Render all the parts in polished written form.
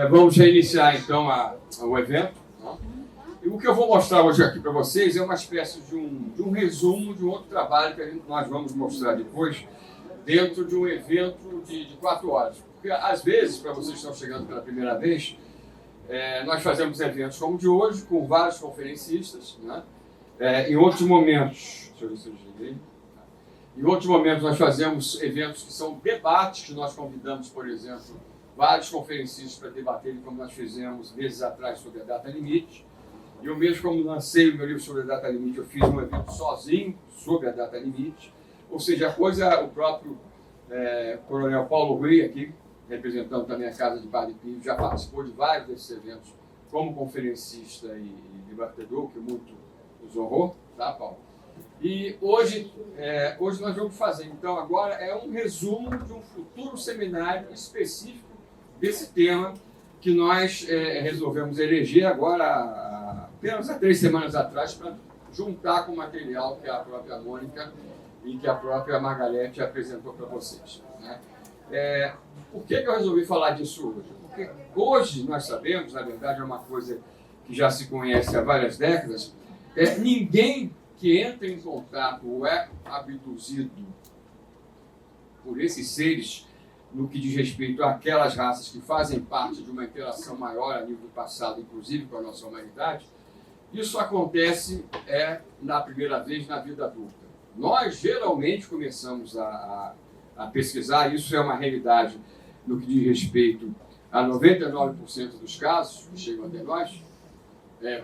Vamos reiniciar, então, o evento. Né? E o que eu vou mostrar hoje aqui para vocês é uma espécie de um resumo de um outro trabalho que nós vamos mostrar depois, dentro de um evento de 4 horas. Porque, às vezes, para vocês que estão chegando pela primeira vez, nós fazemos eventos como o de hoje, com vários conferencistas. Né? Em outros momentos, deixa eu ver se eu desliguei. Em outros momentos, nós fazemos eventos que são debates, que nós convidamos, por exemplo, vários conferencistas para debaterem, como nós fizemos meses atrás sobre a data limite. E eu mesmo, como lancei o meu livro sobre a data limite, eu fiz um evento sozinho sobre a data limite. Ou seja, o próprio Coronel Paulo Rui, aqui, representando também a Casa de Padre Pio, já participou de vários desses eventos como conferencista e debatedor, que muito nos honrou, tá, Paulo? E hoje nós vamos fazer, então, agora um resumo de um futuro seminário específico desse tema que nós resolvemos eleger agora, apenas há 3 semanas atrás, para juntar com o material que a própria Mônica e que a própria Margarete apresentou para vocês. Né? Por que eu resolvi falar disso hoje? Porque hoje nós sabemos, na verdade é uma coisa que já se conhece há várias décadas, ninguém que entra em contato ou é abduzido por esses seres no que diz respeito àquelas raças que fazem parte de uma interação maior a nível do passado, inclusive com a nossa humanidade, isso acontece na primeira vez na vida adulta. Nós geralmente começamos a pesquisar, isso é uma realidade no que diz respeito a 99% dos casos que chegam até nós,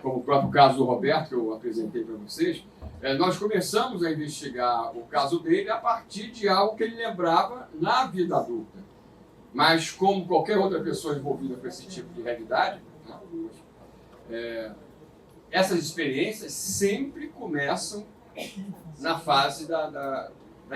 como o próprio caso do Roberto, que eu apresentei para vocês, nós começamos a investigar o caso dele a partir de algo que ele lembrava na vida adulta. Mas, como qualquer outra pessoa envolvida com esse tipo de realidade, essas experiências sempre começam na fase da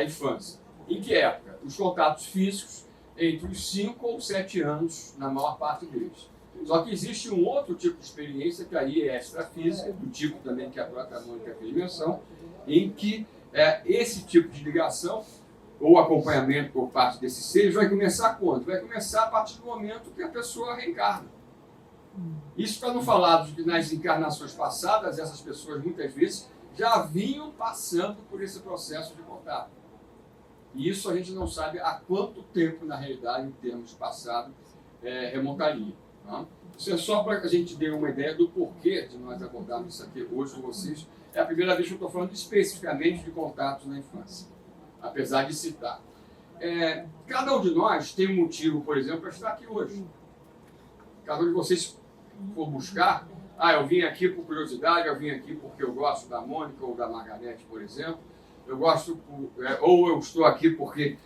infância. Em que época? Os contatos físicos entre os 5 ou 7 anos, na maior parte deles. Só que existe um outro tipo de experiência que aí é extrafísica, do tipo também que a própria Mônica fez menção, em que esse tipo de ligação ou acompanhamento por parte desses seres vai começar quando? Vai começar a partir do momento que a pessoa reencarna. Isso para não falar de que nas encarnações passadas, essas pessoas muitas vezes já vinham passando por esse processo de contato. E isso a gente não sabe há quanto tempo, na realidade, em termos de passado, remontaria. Isso é só para que a gente dê uma ideia do porquê de nós abordarmos isso aqui hoje com vocês. É a primeira vez que eu estou falando especificamente de contatos na infância, apesar de citar. Cada um de nós tem um motivo, por exemplo, para estar aqui hoje. Cada um de vocês for buscar, eu vim aqui por curiosidade, eu vim aqui porque eu gosto da Mônica ou da Margarete, por exemplo, ou eu estou aqui porque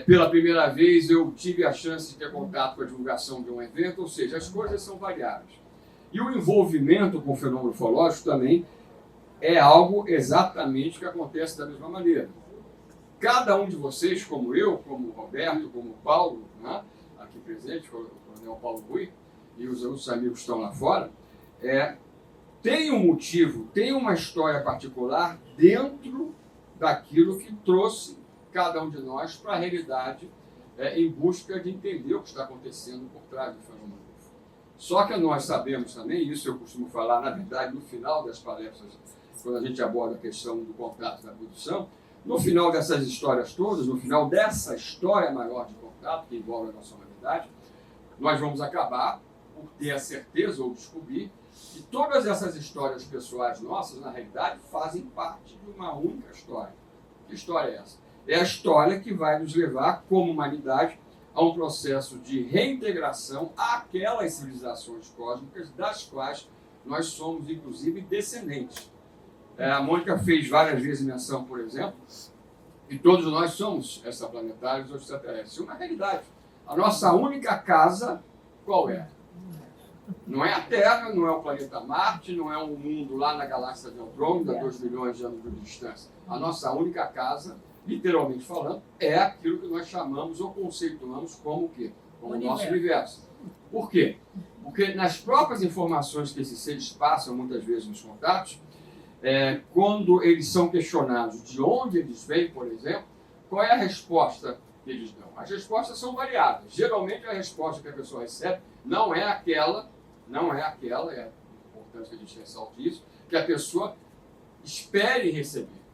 pela primeira vez eu tive a chance de ter contato com a divulgação de um evento, ou seja, as coisas são variáveis. E o envolvimento com o fenômeno ufológico também é algo exatamente que acontece da mesma maneira. Cada um de vocês, como eu, como o Roberto, como o Paulo, né, aqui presente, o Coronel Paulo Rui, e os outros amigos que estão lá fora, tem um motivo, tem uma história particular dentro daquilo que trouxe cada um de nós para a realidade em busca de entender o que está acontecendo por trás do fenômeno. Só que nós sabemos também, isso eu costumo falar, na verdade, no final das palestras, quando a gente aborda a questão do contato da abdução, no final dessas histórias todas, no final dessa história maior de contato, que envolve a nossa humanidade, nós vamos acabar por ter a certeza ou descobrir que todas essas histórias pessoais nossas, na realidade, fazem parte de uma única história. Que história é essa? É a história que vai nos levar, como humanidade, a um processo de reintegração àquelas civilizações cósmicas das quais nós somos, inclusive, descendentes. A Mônica fez várias vezes menção, por exemplo, que todos nós somos extraplanetários ou extraterrestres. É uma realidade. A nossa única casa, qual é? Não é a Terra, não é o planeta Marte, não é um mundo lá na galáxia de Andrômeda, 2 milhões de anos de distância. A nossa única casa, literalmente falando, é aquilo que nós chamamos ou conceituamos como o quê? Como o nosso universo. Por quê? Porque nas próprias informações que esses seres passam, muitas vezes nos contatos, quando eles são questionados de onde eles vêm, por exemplo, qual é a resposta que eles dão. As respostas são variadas. Geralmente a resposta que a pessoa recebe não é aquela, é importante que a gente ressalte isso, que a pessoa espere receber.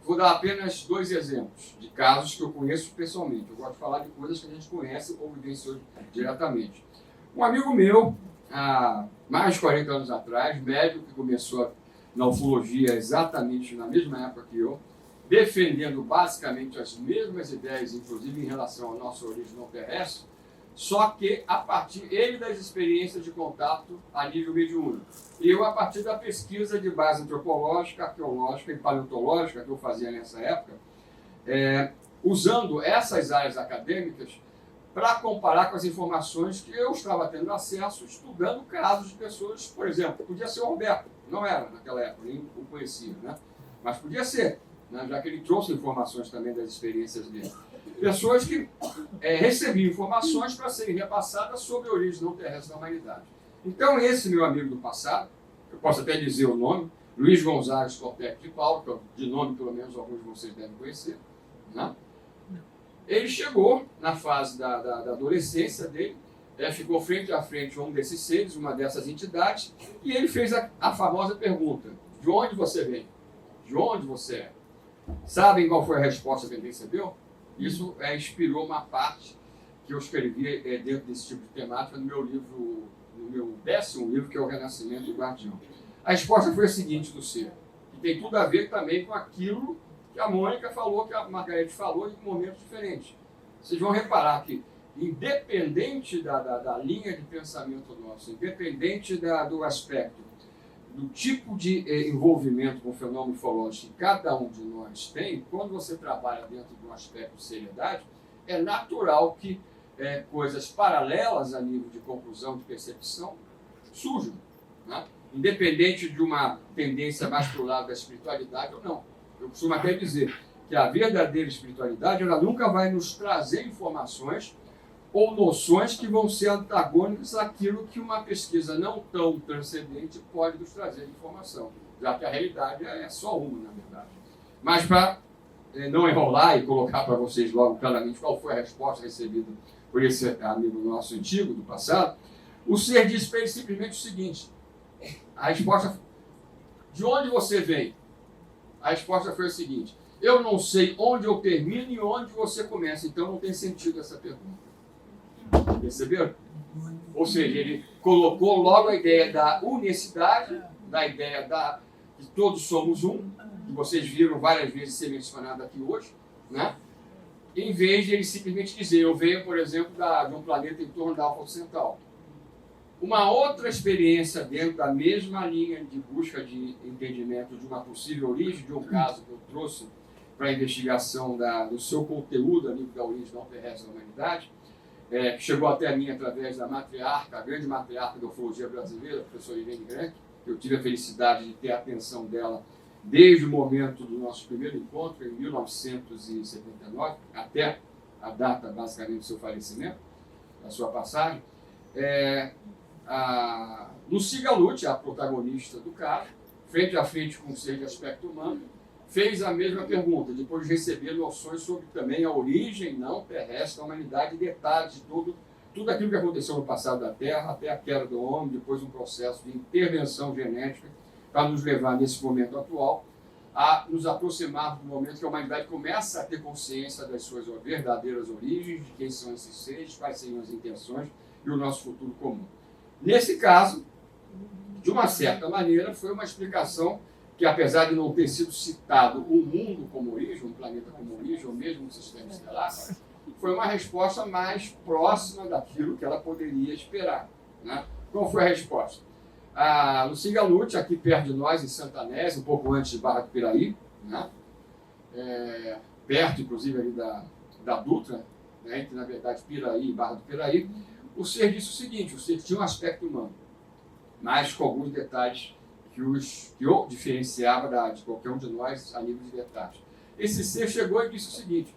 Vou dar apenas 2 exemplos de casos que eu conheço pessoalmente. Eu gosto de falar de coisas que a gente conhece ou vivenciou diretamente. Um amigo meu, há mais de 40 anos atrás, médico que começou na ufologia exatamente na mesma época que eu, defendendo basicamente as mesmas ideias, inclusive em relação à nossa origem não terrestre, só que a partir ele das experiências de contato a nível mediúnico. E eu a partir da pesquisa de base antropológica, arqueológica e paleontológica que eu fazia nessa época, usando essas áreas acadêmicas para comparar com as informações que eu estava tendo acesso estudando casos de pessoas, por exemplo, podia ser o Roberto, não era naquela época, nem o conhecia, né? Mas podia ser, né? Já que ele trouxe informações também das experiências dele. Pessoas que recebiam informações para serem repassadas sobre a origem não terrestre da humanidade. Então, esse meu amigo do passado, eu posso até dizer o nome, Luiz Gonzalez Cortec de Paulo, que de nome pelo menos alguns de vocês devem conhecer, né? Ele chegou na fase da adolescência dele, ficou frente a frente a um desses seres, uma dessas entidades, e ele fez a famosa pergunta: de onde você vem? De onde você é? Sabem qual foi a resposta que ele recebeu? Isso inspirou uma parte que eu escrevi dentro desse tipo de temática no meu livro, no meu 10º livro, que é O Renascimento do Guardião. A resposta foi a seguinte do ser, que tem tudo a ver também com aquilo que a Mônica falou, que a Margarete falou, em momentos diferentes. Vocês vão reparar que, independente da linha de pensamento nosso, independente do aspecto, do tipo de envolvimento com o fenômeno ufológico que cada um de nós tem, quando você trabalha dentro de um aspecto de seriedade, é natural que coisas paralelas a nível de conclusão, de percepção, surjam, né? Independente de uma tendência mais para o lado da espiritualidade ou não. Eu costumo até dizer que a verdadeira espiritualidade ela nunca vai nos trazer informações ou noções que vão ser antagônicas àquilo que uma pesquisa não tão transcendente pode nos trazer de informação, já que a realidade é só uma, na verdade. Mas para não enrolar e colocar para vocês logo claramente qual foi a resposta recebida por esse amigo nosso antigo, do passado, o ser disse para ele simplesmente o seguinte: a resposta, de onde você vem? A resposta foi a seguinte: eu não sei onde eu termino e onde você começa, então não tem sentido essa pergunta. Perceberam? Ou seja, ele colocou logo a ideia da unicidade, da ideia que todos somos um, que vocês viram várias vezes ser mencionado aqui hoje, né? Em vez de ele simplesmente dizer, eu venho, por exemplo, de um planeta em torno da Alfa Centauri. Uma outra experiência dentro da mesma linha de busca de entendimento de uma possível origem, de um caso que eu trouxe para a investigação do seu conteúdo a nível da origem não terrestre da humanidade, que chegou até a mim através da matriarca, a grande matriarca da ufologia brasileira, a professora Irene Grank, que eu tive a felicidade de ter a atenção dela desde o momento do nosso primeiro encontro, em 1979, até a data, basicamente, do seu falecimento, da sua passagem. A Lucy Gallucci, a protagonista do caso, frente a frente com o ser de aspecto humano, fez a mesma pergunta, depois de receber noções sobre também a origem não terrestre da humanidade, detalhes de tudo aquilo que aconteceu no passado da Terra, até a queda do homem, depois um processo de intervenção genética, para nos levar, nesse momento atual, a nos aproximar do momento que a humanidade começa a ter consciência das suas verdadeiras origens, de quem são esses seres, quais seriam as intenções e o nosso futuro comum. Nesse caso, de uma certa maneira, foi uma explicação que, apesar de não ter sido citado o mundo como origem, um planeta como origem, ou mesmo um sistema estelar, foi uma resposta mais próxima daquilo que ela poderia esperar, né? Qual foi a resposta? A Lucy Gallucci, aqui perto de nós, em Santa Anésia, um pouco antes de Barra do Piraí, né? Perto, inclusive, ali da Dutra, né? Entre, na verdade, Piraí e Barra do Piraí, o ser disse o seguinte: o ser tinha um aspecto humano, mas com alguns detalhes que o diferenciava de qualquer um de nós a nível de detalhes. Esse ser chegou e disse o seguinte: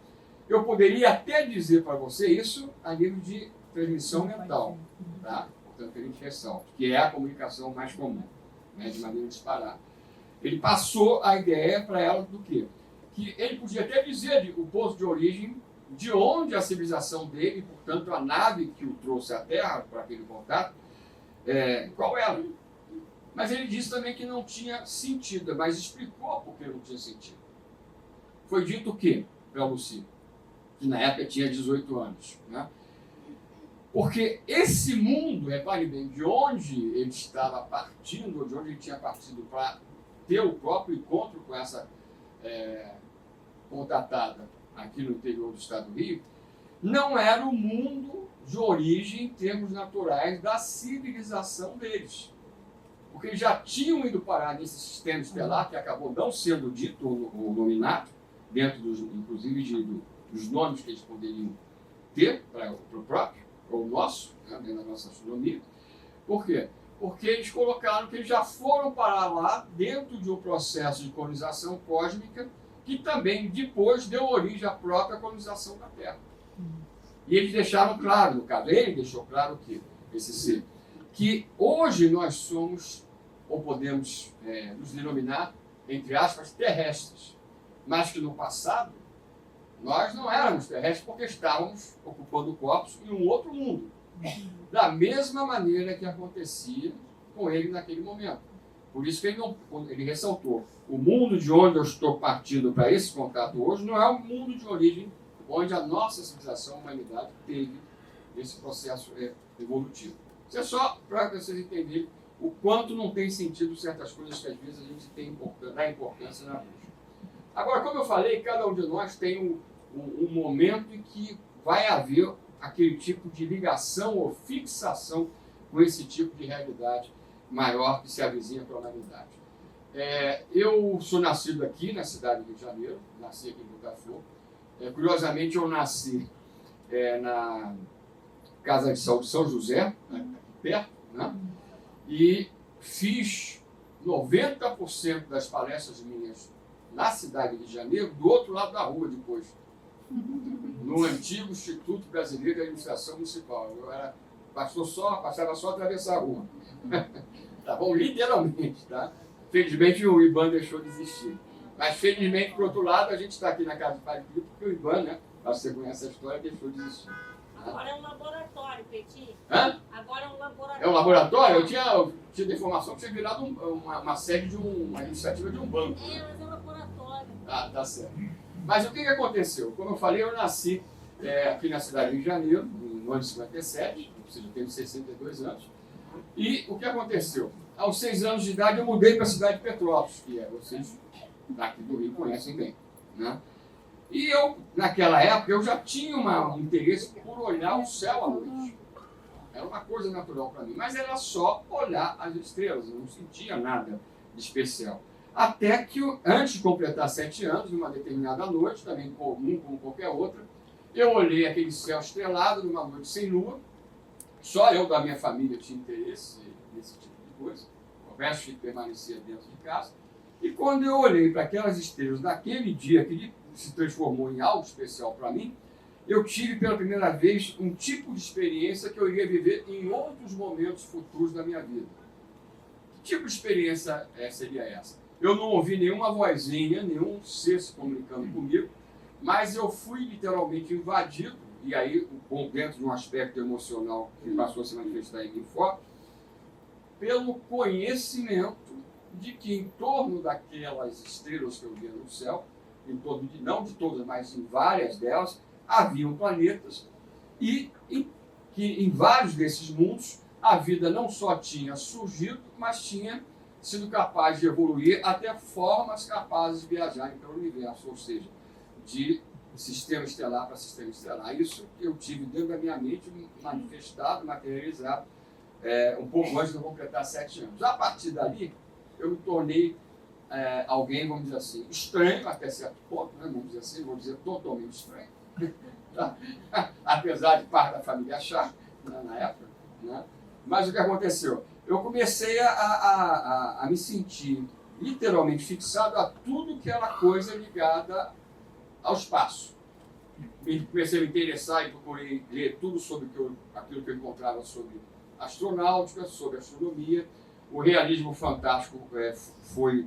eu poderia até dizer para você isso a nível de transmissão mental, tá? Portanto, que a gente ressalta, que é a comunicação mais comum, né, de maneira disparada. Ele passou a ideia para ela do quê? Que ele podia até dizer o ponto de origem de onde a civilização dele, portanto, a nave que o trouxe à Terra para aquele contato, qual era. Mas ele disse também que não tinha sentido, mas explicou por que não tinha sentido. Foi dito o quê para Lucy? Que na época tinha 18 anos. Né? Porque esse mundo, repare bem, de onde ele estava partindo, ou de onde ele tinha partido para ter o próprio encontro com essa contatada aqui no interior do estado do Rio, não era o mundo de origem, em termos naturais, da civilização deles. Porque eles já tinham ido parar nesse sistema estelar, que acabou não sendo dito ou nominado, dentro, inclusive, dos nomes que eles poderiam ter para o próprio, ou o nosso, né, dentro da nossa astronomia. Por quê? Porque eles colocaram que eles já foram parar lá dentro de um processo de colonização cósmica que também depois deu origem à própria colonização da Terra. E eles deixaram claro, no caso, ele deixou claro que, esse ser, que hoje nós somos, ou podemos nos denominar, entre aspas, terrestres, mas que no passado nós não éramos terrestres porque estávamos ocupando corpos em um outro mundo, da mesma maneira que acontecia com ele naquele momento. Por isso que ele ressaltou, o mundo de onde eu estou partindo para esse contato hoje não é o mundo de origem onde a nossa civilização, a humanidade, teve esse processo evolutivo. Isso é só para vocês entenderem o quanto não tem sentido certas coisas que às vezes a gente dá importância na busca. Agora, como eu falei, cada um de nós tem um momento em que vai haver aquele tipo de ligação ou fixação com esse tipo de realidade maior que se avizinha para a humanidade. Eu sou nascido aqui na cidade do Rio de Janeiro, nasci aqui em Botafogo. Curiosamente, eu nasci na Casa de Saúde São José, aqui perto, né? E fiz 90% das palestras minhas na cidade do Rio de Janeiro, do outro lado da rua depois, no antigo Instituto Brasileiro de Administração Municipal. Eu passava só a atravessar a rua. Tá bom? Literalmente, tá? Felizmente o IBAN deixou de existir. Mas felizmente, por outro lado, a gente está aqui na casa de Padre Pio, porque o IBAN, né? Você conhece a história, deixou de existir. Agora é um laboratório, Petit. Hã? Agora é um laboratório. É um laboratório? Eu tinha de informação que tinha virado uma sede de uma iniciativa de um banco. Mas é um laboratório. Tá certo. Mas o que aconteceu? Como eu falei, eu nasci aqui na cidade do Rio de Janeiro, no ano de 57, ou seja, eu tenho 62 anos. E o que aconteceu? Aos 6 anos de idade, eu mudei para a cidade de Petrópolis, que vocês daqui do Rio conhecem bem. Né? E eu, naquela época, eu já tinha um interesse por olhar o céu à noite. Era uma coisa natural para mim, mas era só olhar as estrelas, eu não sentia nada de especial. Até que, antes de completar 7 anos, numa determinada noite, também comum como qualquer outra, eu olhei aquele céu estrelado numa noite sem lua. Só eu da minha família tinha interesse nesse tipo de coisa. O resto permanecia dentro de casa. E quando eu olhei para aquelas estrelas naquele dia, que se transformou em algo especial para mim, eu tive pela primeira vez um tipo de experiência que eu iria viver em outros momentos futuros da minha vida. Que tipo de experiência seria essa? Eu não ouvi nenhuma vozinha, nenhum ser se comunicando comigo, mas eu fui literalmente invadido, e aí dentro de um aspecto emocional que passou a se manifestar em mim forte, pelo conhecimento de que em torno daquelas estrelas que eu via no céu, não de todas, mas em várias delas, haviam planetas, e que em vários desses mundos a vida não só tinha surgido, mas tinha sido capaz de evoluir até formas capazes de viajarem pelo universo, ou seja, de sistema estelar para sistema estelar. Isso eu tive dentro da minha mente manifestado, materializado, um pouco antes de eu completar 7 anos. A partir dali, eu me tornei alguém, vamos dizer assim, estranho até certo ponto, né? Vamos dizer assim, vou dizer totalmente estranho. Apesar de parte da família achar, né, na época. Né? Mas o que aconteceu? Eu comecei a me sentir literalmente fixado a tudo que era coisa ligada ao espaço. Comecei a me interessar e procurei ler tudo sobre aquilo que eu encontrava sobre astronáutica, sobre astronomia. O realismo fantástico foi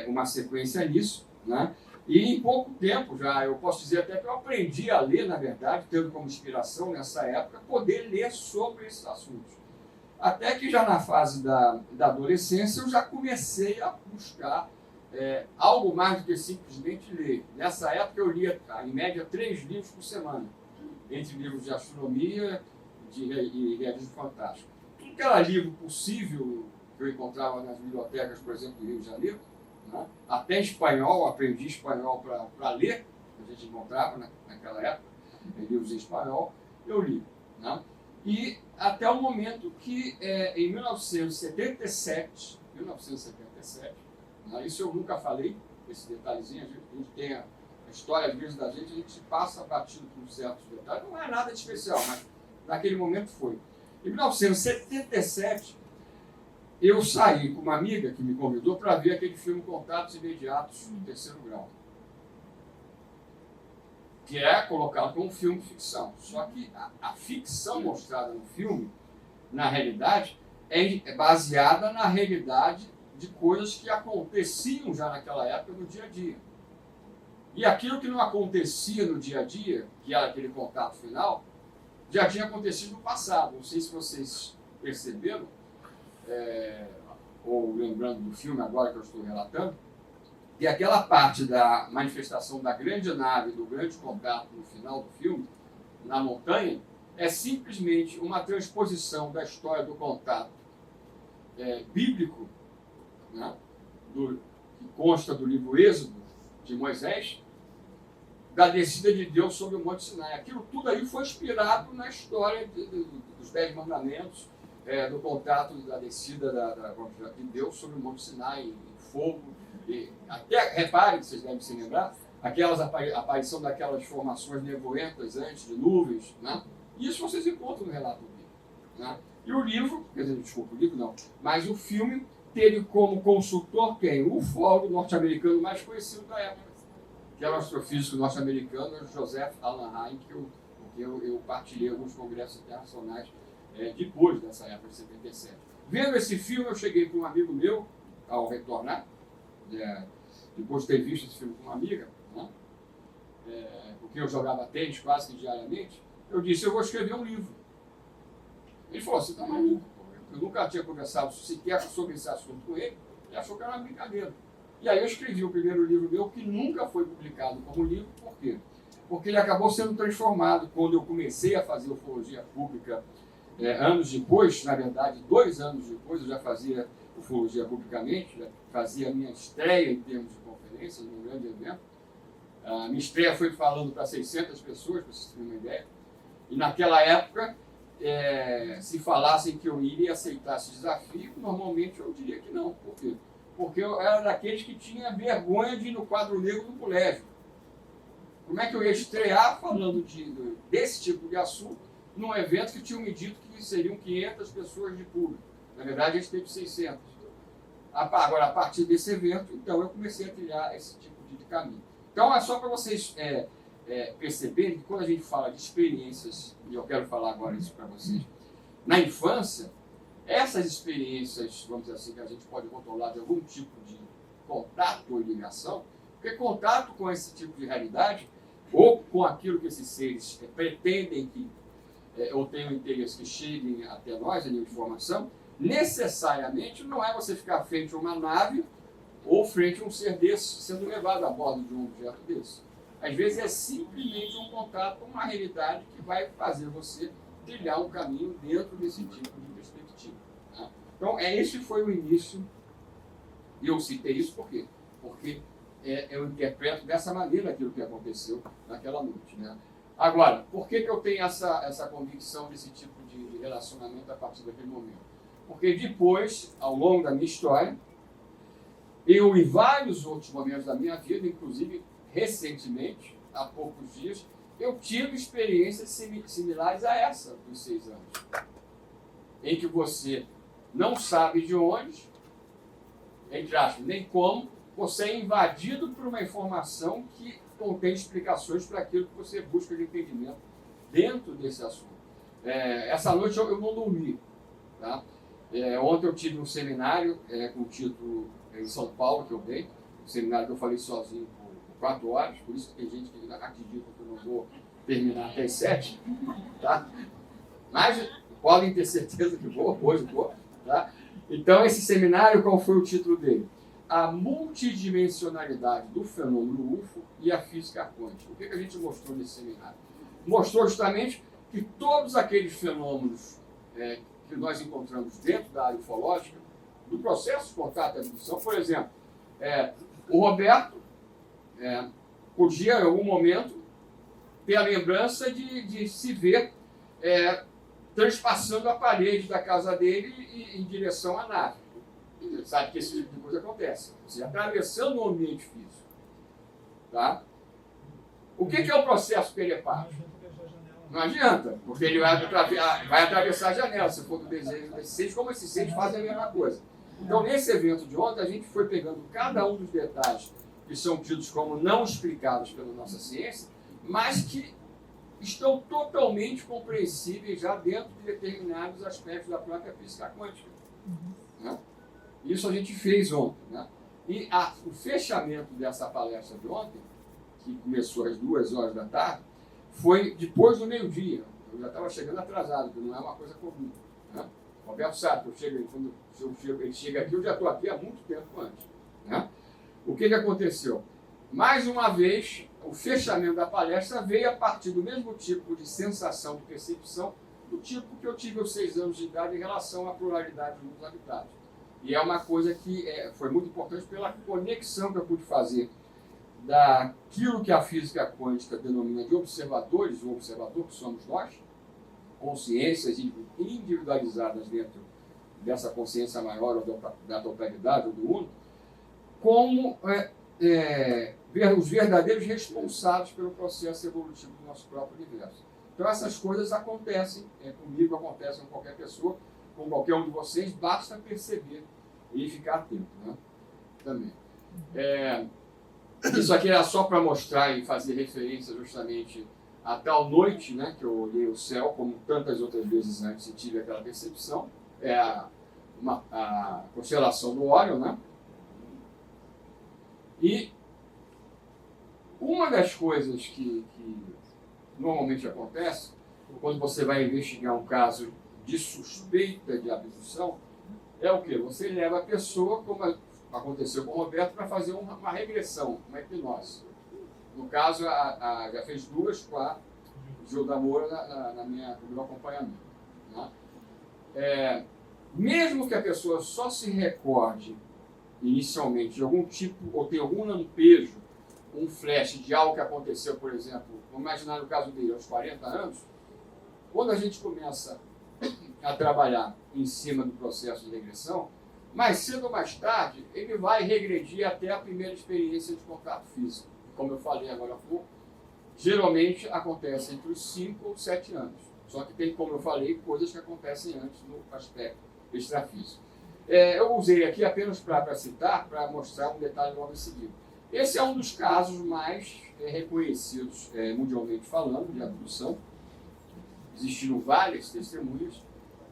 uma sequência nisso, né? E em pouco tempo já, eu posso dizer até que eu aprendi a ler, na verdade, tendo como inspiração nessa época, poder ler sobre esses assuntos. Até que já na fase da adolescência eu já comecei a buscar algo mais do que simplesmente ler. Nessa época eu lia, em média, 3 livros por semana, entre livros de astronomia e realismo fantástico. Tudo que era livro possível que eu encontrava nas bibliotecas, por exemplo, do Rio de Janeiro, né? Até espanhol, aprendi espanhol para ler, que a gente encontrava naquela época, livros em espanhol, eu li. Né? E até o momento que, em 1977, né? Isso eu nunca falei, esse detalhezinho, a gente tem a história, às vezes, da gente, a gente passa batido por certos detalhes, não é nada de especial, mas naquele momento foi. Em 1977, eu saí com uma amiga que me convidou para ver aquele filme Contatos Imediatos, no terceiro grau. Que é colocado como um filme de ficção. Só que a ficção mostrada no filme, na realidade, é baseada na realidade de coisas que aconteciam já naquela época no dia a dia. E aquilo que não acontecia no dia a dia, que era aquele contato final, já tinha acontecido no passado. Não sei se vocês perceberam, ou lembrando do filme agora que eu estou relatando, e aquela parte da manifestação da grande nave, do grande contato no final do filme, na montanha, é simplesmente uma transposição da história do contato bíblico, né, que consta do livro Êxodo, de Moisés, da descida de Deus sobre o Monte Sinai. Aquilo tudo aí foi inspirado na história dos 10 mandamentos, do contato da descida de Deus sobre o Monte Sinai, em fogo. E até, reparem, vocês devem se lembrar, a aparição daquelas formações nevoentas antes, de nuvens, né? Isso vocês encontram no relato bíblico. Né? E o livro, quer dizer, desculpa, o livro não, mas o filme teve como consultor quem? O ufólogo norte-americano mais conhecido da época, que era o astrofísico norte-americano, Joseph Allen Hynek, que eu partilhei alguns congressos internacionais depois dessa época de 77. Vendo esse filme, eu cheguei para um amigo meu, ao retornar, depois de ter visto esse filme com uma amiga, né? Porque eu jogava tênis quase que diariamente, eu disse, eu vou escrever um livro. Ele falou, você está maluco, pô. Eu nunca tinha conversado sequer sobre esse assunto com ele, ele achou que era uma brincadeira. E aí eu escrevi o primeiro livro meu, que nunca foi publicado como livro, por quê? Porque ele acabou sendo transformado quando eu comecei a fazer ufologia pública, anos depois, na verdade, 2 anos depois, eu já fazia ufologia publicamente, já fazia a minha estreia em termos de conferência, num grande evento. A minha estreia foi falando para 600 pessoas, para vocês terem uma ideia. E naquela época, se falassem que eu iria aceitar esse desafio, normalmente eu diria que não. Por quê? Porque eu era daqueles que tinha vergonha de ir no quadro negro do colégio. Como é que eu ia estrear falando desse tipo de assunto num evento que tinham me dito que seriam 500 pessoas de público? Na verdade, a gente teve 600. Agora, a partir desse evento, então, eu comecei a trilhar esse tipo de caminho. Então, é só para vocês perceberem que quando a gente fala de experiências, e eu quero falar agora isso para vocês, na infância, essas experiências, vamos dizer assim, que a gente pode controlar de algum tipo de contato ou ligação, porque contato com esse tipo de realidade, ou com aquilo que esses seres pretendem que, ou tenham interesse que cheguem até nós, a nível de informação, necessariamente não é você ficar frente a uma nave ou frente a um ser desse sendo levado a bordo de um objeto desse. Às vezes é simplesmente um contato com uma realidade que vai fazer você trilhar um caminho dentro desse tipo de perspectiva. Né? Então, esse foi o início, e eu citei isso por quê? Porque eu interpreto dessa maneira aquilo que aconteceu naquela noite. Né? Agora, por que eu tenho essa convicção desse tipo de relacionamento a partir daquele momento? Porque depois, ao longo da minha história, eu em vários outros momentos da minha vida, inclusive recentemente, há poucos dias, eu tive experiências similares a essa dos 6 anos. Em que você não sabe de onde, entre aspas, nem como, você é invadido por uma informação que contém explicações para aquilo que você busca de entendimento dentro desse assunto. Essa noite eu não dormi. Tá? Ontem eu tive um seminário com o título em São Paulo, que eu dei, um seminário que eu falei sozinho por 4 horas, por isso que tem gente que acredita que eu não vou terminar até as 7, tá? Mas podem ter certeza que vou, hoje vou, tá? Então, esse seminário, qual foi o título dele? A multidimensionalidade do fenômeno UFO e a física quântica. O que a gente mostrou nesse seminário? Mostrou justamente que todos aqueles fenômenos que nós encontramos dentro da área ufológica, do processo de contato e abdução, por exemplo, o Roberto podia, em algum momento, ter a lembrança de se ver transpassando a parede da casa dele em direção à nave. Ele sabe que esse tipo de coisa acontece. Você atravessando o ambiente físico. Tá? O que é o processo telepático? Não adianta, porque ele vai atravessar a janela, se for do desejo desses seres, como esses seres fazem a mesma coisa. Então, nesse evento de ontem, a gente foi pegando cada um dos detalhes que são tidos como não explicados pela nossa ciência, mas que estão totalmente compreensíveis já dentro de determinados aspectos da própria física quântica. Né? Isso a gente fez ontem. Né? E o fechamento dessa palestra de ontem, que começou às 2 horas da tarde, foi depois do meio-dia. Eu já estava chegando atrasado, que não é uma coisa comum. Né? O Roberto sabe que quando ele chega aqui, eu já estou aqui há muito tempo antes. Né? O que aconteceu? Mais uma vez, o fechamento da palestra veio a partir do mesmo tipo de sensação, de percepção, do tipo que eu tive aos 6 anos de idade em relação à pluralidade dos mundos habitados. E é uma coisa que foi muito importante pela conexão que eu pude fazer daquilo que a física quântica denomina de observadores, o observador que somos nós, consciências individualizadas dentro dessa consciência maior ou da totalidade ou do uno, como os verdadeiros responsáveis pelo processo evolutivo do nosso próprio universo. Então essas coisas acontecem comigo, acontecem com qualquer pessoa, com qualquer um de vocês, basta perceber e ficar atento, né? Também. Isso aqui era só para mostrar e fazer referência justamente a tal noite, né, que eu olhei o céu, como tantas outras vezes antes e tive aquela percepção, a constelação do Órion, né? E uma das coisas que normalmente acontece, quando você vai investigar um caso de suspeita de abdução, é o quê? Você leva a pessoa, como aconteceu com o Roberto, para fazer uma regressão, uma hipnose. No caso, já fez 2 com a Gilda Moura no meu acompanhamento. Né? Mesmo que a pessoa só se recorde inicialmente de algum tipo, ou tenha algum lampejo, um flash de algo que aconteceu, por exemplo, vamos imaginar no caso dele, aos 40 anos, quando a gente começa a trabalhar em cima do processo de regressão, mais cedo ou mais tarde, ele vai regredir até a primeira experiência de contato físico. Como eu falei agora há pouco, geralmente acontece entre os 5 ou 7 anos. Só que tem, como eu falei, coisas que acontecem antes no aspecto extrafísico. Eu usei aqui apenas para citar, para mostrar um detalhe logo em seguida. Esse é um dos casos mais reconhecidos, mundialmente falando, de abdução. Existiram várias testemunhas.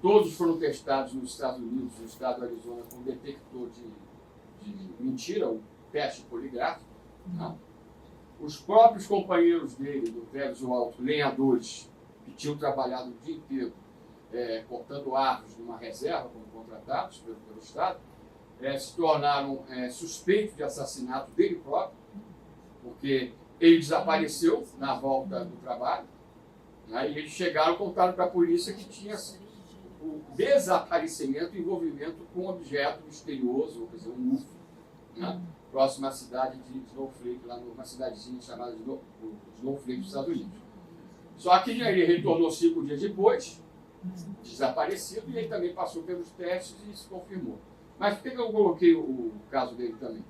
Todos foram testados nos Estados Unidos, no estado do Arizona, com um detector de mentira, um teste poligráfico. Tá? Os próprios companheiros dele, do Travis Walton, lenhadores, que tinham trabalhado o dia inteiro cortando árvores numa reserva, como contratados pelo Estado, se tornaram suspeitos de assassinato dele próprio, porque ele desapareceu na volta do trabalho, né, e eles chegaram e contaram para a polícia que tinha o desaparecimento e envolvimento com um objeto misterioso, quer dizer, um UFO, né, próximo à cidade de Snowflake, lá numa cidadezinha chamada de Snowflake, dos Estados Unidos. Só que ele retornou 5 dias depois, desaparecido, e ele também passou pelos testes e se confirmou. Mas por que eu coloquei o caso dele também?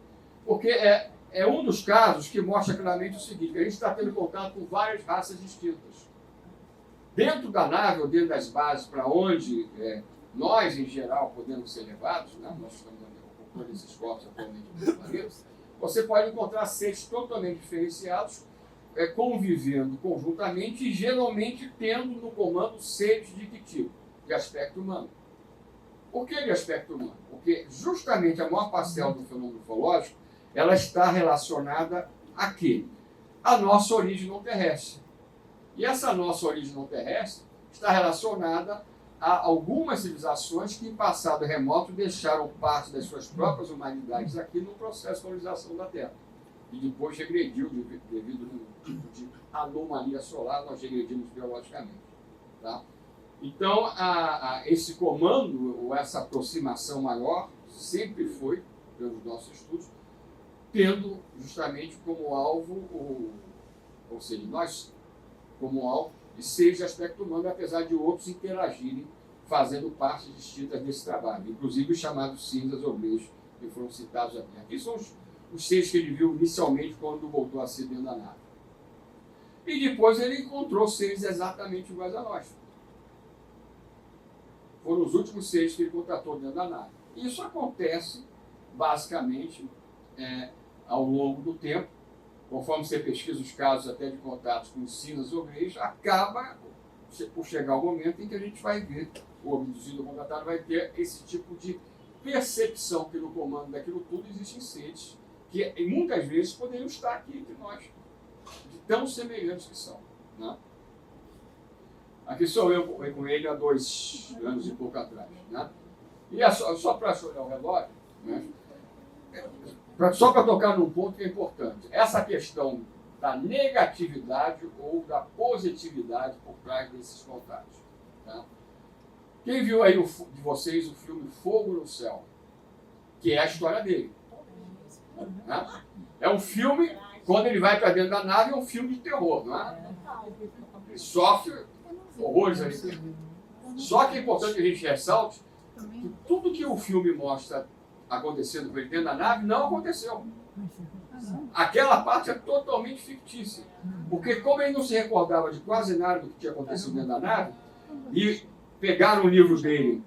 Porque é um dos casos que mostra claramente o seguinte, que a gente está tendo contato com várias raças distintas. Dentro da nave ou dentro das bases para onde nós, em geral, podemos ser levados, né? Nós estamos ocupando esses corpos atualmente no planeta, você pode encontrar seres totalmente diferenciados, convivendo conjuntamente e geralmente tendo no comando seres de que tipo? De aspecto humano. Por que de aspecto humano? Porque justamente a maior parcela do fenômeno ufológico ela está relacionada a quê? A nossa origem não terrestre. E essa nossa origem não terrestre está relacionada a algumas civilizações que, em passado remoto, deixaram parte das suas próprias humanidades aqui no processo de colonização da Terra. E depois regrediu devido a um tipo de anomalia solar, nós regredimos biologicamente. Tá? Então, esse comando, ou essa aproximação maior, sempre foi, pelos nossos estudos, tendo justamente como alvo, ou seja, nós como alvo, de seres de aspecto humano, apesar de outros interagirem, fazendo parte distintas desse trabalho, inclusive os chamados cinzas ou beijos, que foram citados aqui. Aqui são os seres que ele viu inicialmente quando voltou a ser dentro da nave. E depois ele encontrou seres exatamente iguais a nós. Foram os últimos seres que ele contatou dentro da nave. Isso acontece, basicamente, ao longo do tempo. Conforme você pesquisa os casos até de contatos com cinzas ou beijos, acaba por chegar o momento em que a gente vai ver, o abduzido ou contatado vai ter esse tipo de percepção que no comando daquilo tudo existem seres que muitas vezes poderiam estar aqui entre nós, de tão semelhantes que são. Né? Aqui sou eu com ele há 2 anos e pouco atrás. Né? E só para olhar o relógio, né? Só para tocar num ponto que é importante, essa questão da negatividade ou da positividade por trás desses contatos. Tá? Quem viu aí de vocês o filme Fogo no Céu, que é a história dele. Né? É um filme, quando ele vai para dentro da nave, é um filme de terror, não é? Ele sofre horrores ali dentro. Só que é importante que a gente ressalte que tudo que o filme mostra acontecendo com ele dentro da nave não aconteceu. Aquela parte é totalmente fictícia. Porque como ele não se recordava de quase nada do que tinha acontecido dentro da nave, e pegaram o livro dele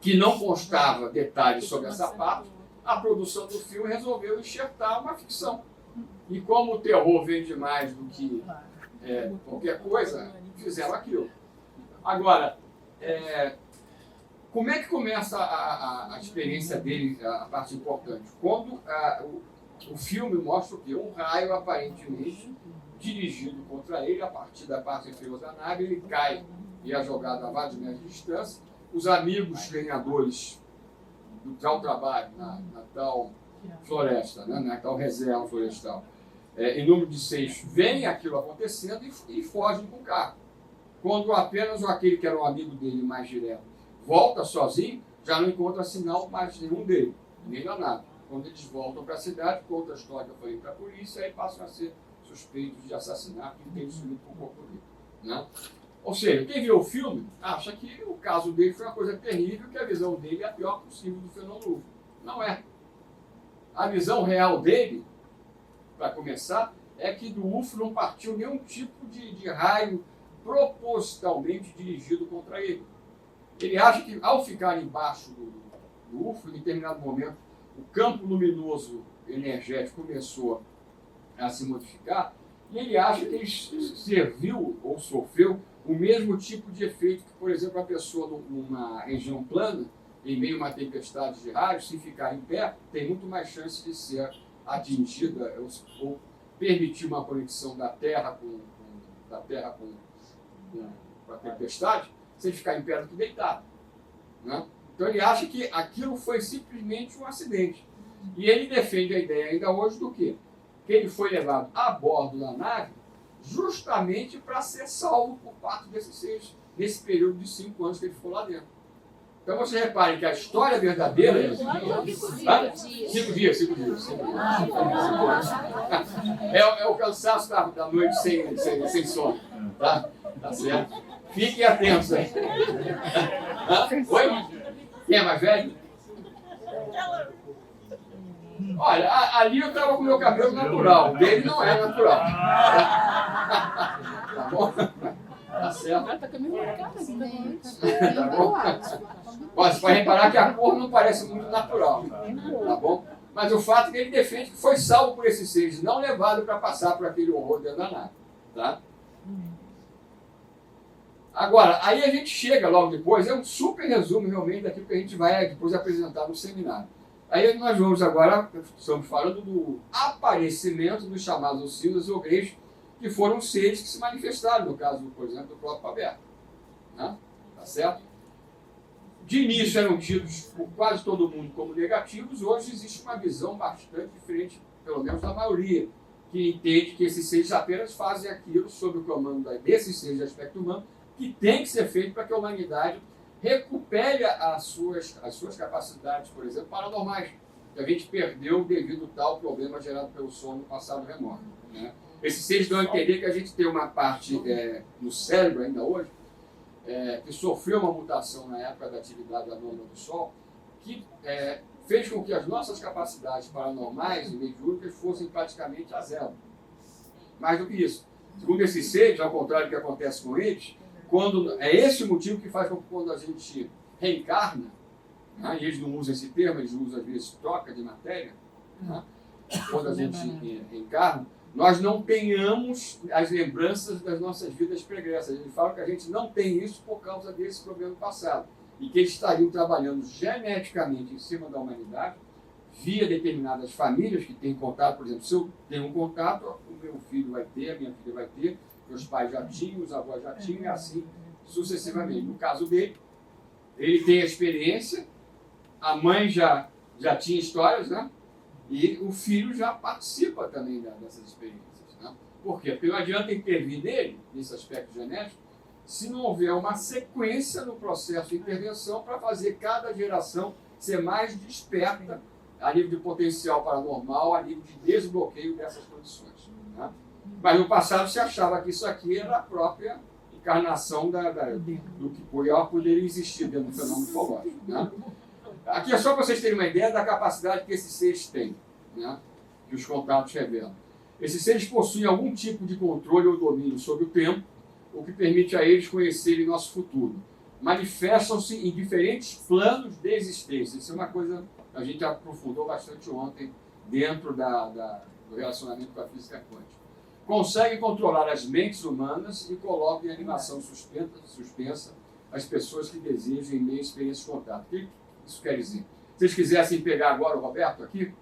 que não constava detalhes sobre essa parte, a produção do filme resolveu enxertar uma ficção. E como o terror vende mais do que qualquer coisa, fizeram aquilo. Agora, como é que começa a experiência dele, a parte importante? Quando o filme mostra o quê? Um raio aparentemente dirigido contra ele, a partir da parte inferior da nave, ele cai e é jogado a vários metros de distância. Os amigos treinadores do tal trabalho, na tal floresta, né? Na tal reserva florestal, em número de 6, veem aquilo acontecendo e fogem com o carro. Quando apenas aquele que era um amigo dele mais direto volta sozinho, já não encontra sinal mais nenhum dele, nem da nave. Quando eles voltam para a cidade, conta a história que eu falei para a polícia, aí passam a ser suspeitos de assassinato e terem sumido por corpo dele. Né? Ou seja, quem viu o filme acha que o caso dele foi uma coisa terrível, que a visão dele é a pior possível do fenômeno UFO. Não é. A visão real dele, para começar, é que do UFO não partiu nenhum tipo de raio propositalmente dirigido contra ele. Ele acha que, ao ficar embaixo do UFO, em determinado momento, o campo luminoso energético começou a se modificar, e ele acha que ele serviu ou sofreu o mesmo tipo de efeito que, por exemplo, a pessoa numa região plana, em meio a uma tempestade de raios, se ficar em pé, tem muito mais chance de ser atingida ou permitir uma conexão da Terra com a tempestade, se ele ficar em pé do que deitado. Né? Então ele acha que aquilo foi simplesmente um acidente. E ele defende a ideia ainda hoje do quê? Que ele foi levado a bordo da nave justamente para ser salvo por parte desses seres, nesse período de 5 anos que ele ficou lá dentro. Então você repare que a história verdadeira é 5 dias. É o cansaço da noite sem sono. Tá certo? Fiquem atentos aí. Oi? Quem é mais velho? Olha, ali eu estava com o meu cabelo natural. O dele não é natural. Tá bom? Tá certo? Tá bom? Olha, você vai reparar que a cor não parece muito natural. Tá bom? Mas o fato é que ele defende que foi salvo por esses seres, não levado para passar por aquele horror dentro da nave. Tá? Agora, aí a gente chega logo depois, é um super resumo realmente daquilo que a gente vai depois apresentar no seminário. Aí nós vamos agora, estamos falando do aparecimento dos chamados Osiris ou Greixos, que foram seres que se manifestaram, no caso, por exemplo, do próprio Roberto. Né? Tá certo? De início eram tidos por quase todo mundo como negativos, hoje existe uma visão bastante diferente, pelo menos da maioria, que entende que esses seres apenas fazem aquilo sob o comando desses seres de aspecto humano, que tem que ser feito para que a humanidade recupere as suas capacidades, por exemplo, paranormais, que a gente perdeu devido a tal problema gerado pelo sono no passado remoto. Né? Esses seres dão a entender que a gente tem uma parte no cérebro ainda hoje, que sofreu uma mutação na época da atividade anômala do Sol, que fez com que as nossas capacidades paranormais e mediúnicas fossem praticamente a zero. Mais do que isso. Segundo esses seres, ao contrário do que acontece com eles, é esse o motivo que faz com que quando a gente reencarna, né, e eles não usam esse termo, eles usam às vezes troca de matéria, né, quando a gente reencarna, nós não tenhamos as lembranças das nossas vidas pregressas. Eles falam que a gente não tem isso por causa desse problema passado. E que eles estariam trabalhando geneticamente em cima da humanidade, via determinadas famílias que têm contato. Por exemplo, se eu tenho um contato, o meu filho vai ter, a minha filha vai ter, meus pais já tinham, os avós já tinham, e assim sucessivamente. No caso dele, ele tem a experiência, a mãe já tinha histórias, né? E o filho já participa também dessas experiências. Né? Por quê? Porque não adianta intervir nele, nesse aspecto genético, se não houver uma sequência no processo de intervenção para fazer cada geração ser mais desperta a nível de potencial paranormal, a nível de desbloqueio dessas condições. Né? Mas no passado se achava que isso aqui era a própria encarnação do que poderia existir dentro do fenômeno ufológico. Né? Aqui é só para vocês terem uma ideia da capacidade que esses seres têm, né? Que os contatos revelam. Esses seres possuem algum tipo de controle ou domínio sobre o tempo, o que permite a eles conhecerem nosso futuro. Manifestam-se em diferentes planos de existência. Isso é uma coisa que a gente aprofundou bastante ontem dentro do relacionamento com a física quântica. Conseguem controlar as mentes humanas e colocam em animação suspensa as pessoas que desejam em meio a experiências de contato. O que isso quer dizer? Se vocês quisessem pegar agora o Roberto aqui,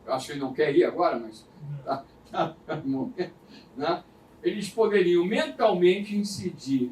eu acho que ele não quer ir agora, mas tá no momento, né? Eles poderiam mentalmente incidir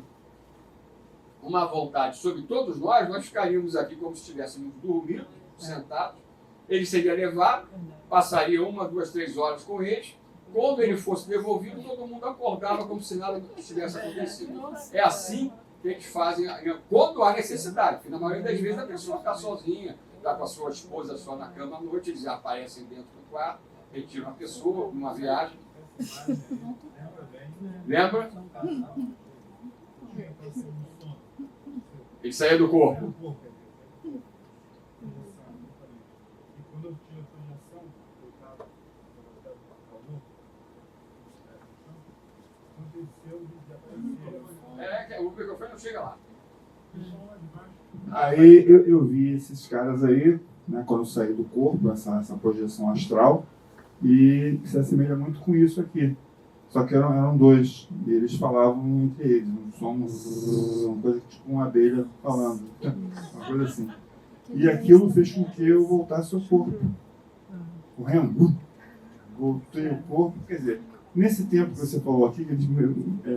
uma vontade sobre todos nós ficaríamos aqui como se estivéssemos dormindo, sentados, ele seria levado, passaria 1, 2, 3 horas com eles, quando ele fosse devolvido, todo mundo acordava como se nada tivesse acontecido. É assim que eles fazem, quando há necessidade, porque na maioria das vezes a pessoa está sozinha, está com a sua esposa só na cama à noite, eles aparecem dentro do quarto, retiram a pessoa numa viagem. Lembra? Ele saía do corpo. O microfone não chega lá. Aí eu vi esses caras aí, né, quando eu saí do corpo, essa projeção astral, e se assemelha muito com isso aqui. Só que eram dois, e eles falavam entre eles, um som, uma coisa tipo uma abelha falando, uma coisa assim. E aquilo fez com que eu voltasse ao corpo, correndo. Voltei ao corpo, quer dizer, nesse tempo que você falou aqui, que eles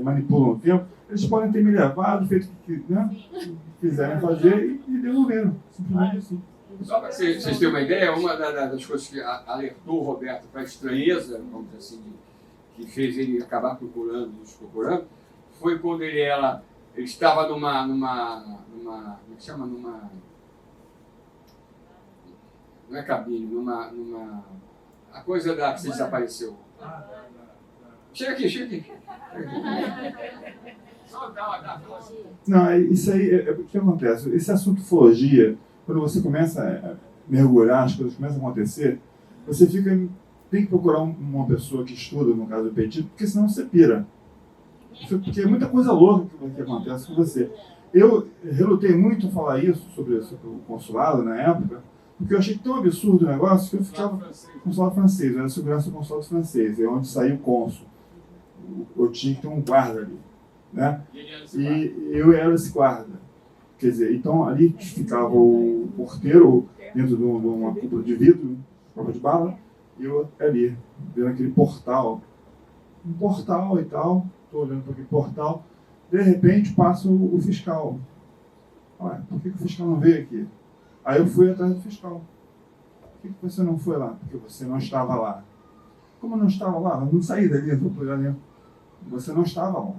manipulam o tempo, eles podem ter me levado, feito o que quiserem fazer e devolveram, simplesmente assim. Só para vocês terem uma ideia, uma das coisas que alertou o Roberto para a estranheza, vamos dizer assim, que fez ele acabar nos procurando, foi quando ele estava numa como é que chama? Não é cabine, a coisa que você desapareceu. Chega aqui. Não, isso aí, o que acontece? Esse assunto ufologia, quando você começa a mergulhar, as coisas começam a acontecer, você tem que procurar uma pessoa que estuda, no caso do Petit, porque senão você pira. Porque é muita coisa louca que acontece com você. Eu relutei muito em falar isso sobre o consulado na época, porque eu achei tão absurdo o negócio que eu ficava no consulado francês, eu era segurança do consulado francês, é onde saiu o cônsul. Eu tinha que ter um guarda ali, né? E eu era esse guarda. Quer dizer, então ali ficava o porteiro dentro de uma cúpula de vidro, prova de bala, e eu ali, vendo aquele portal. Um portal e tal, estou olhando para aquele portal, de repente passa o fiscal. Ué, por que o fiscal não veio aqui? Aí eu fui atrás do fiscal. Por que você não foi lá? Porque você não estava lá. Como eu não estava lá? Eu não saí dali, eu fui ali. Você não estava lá.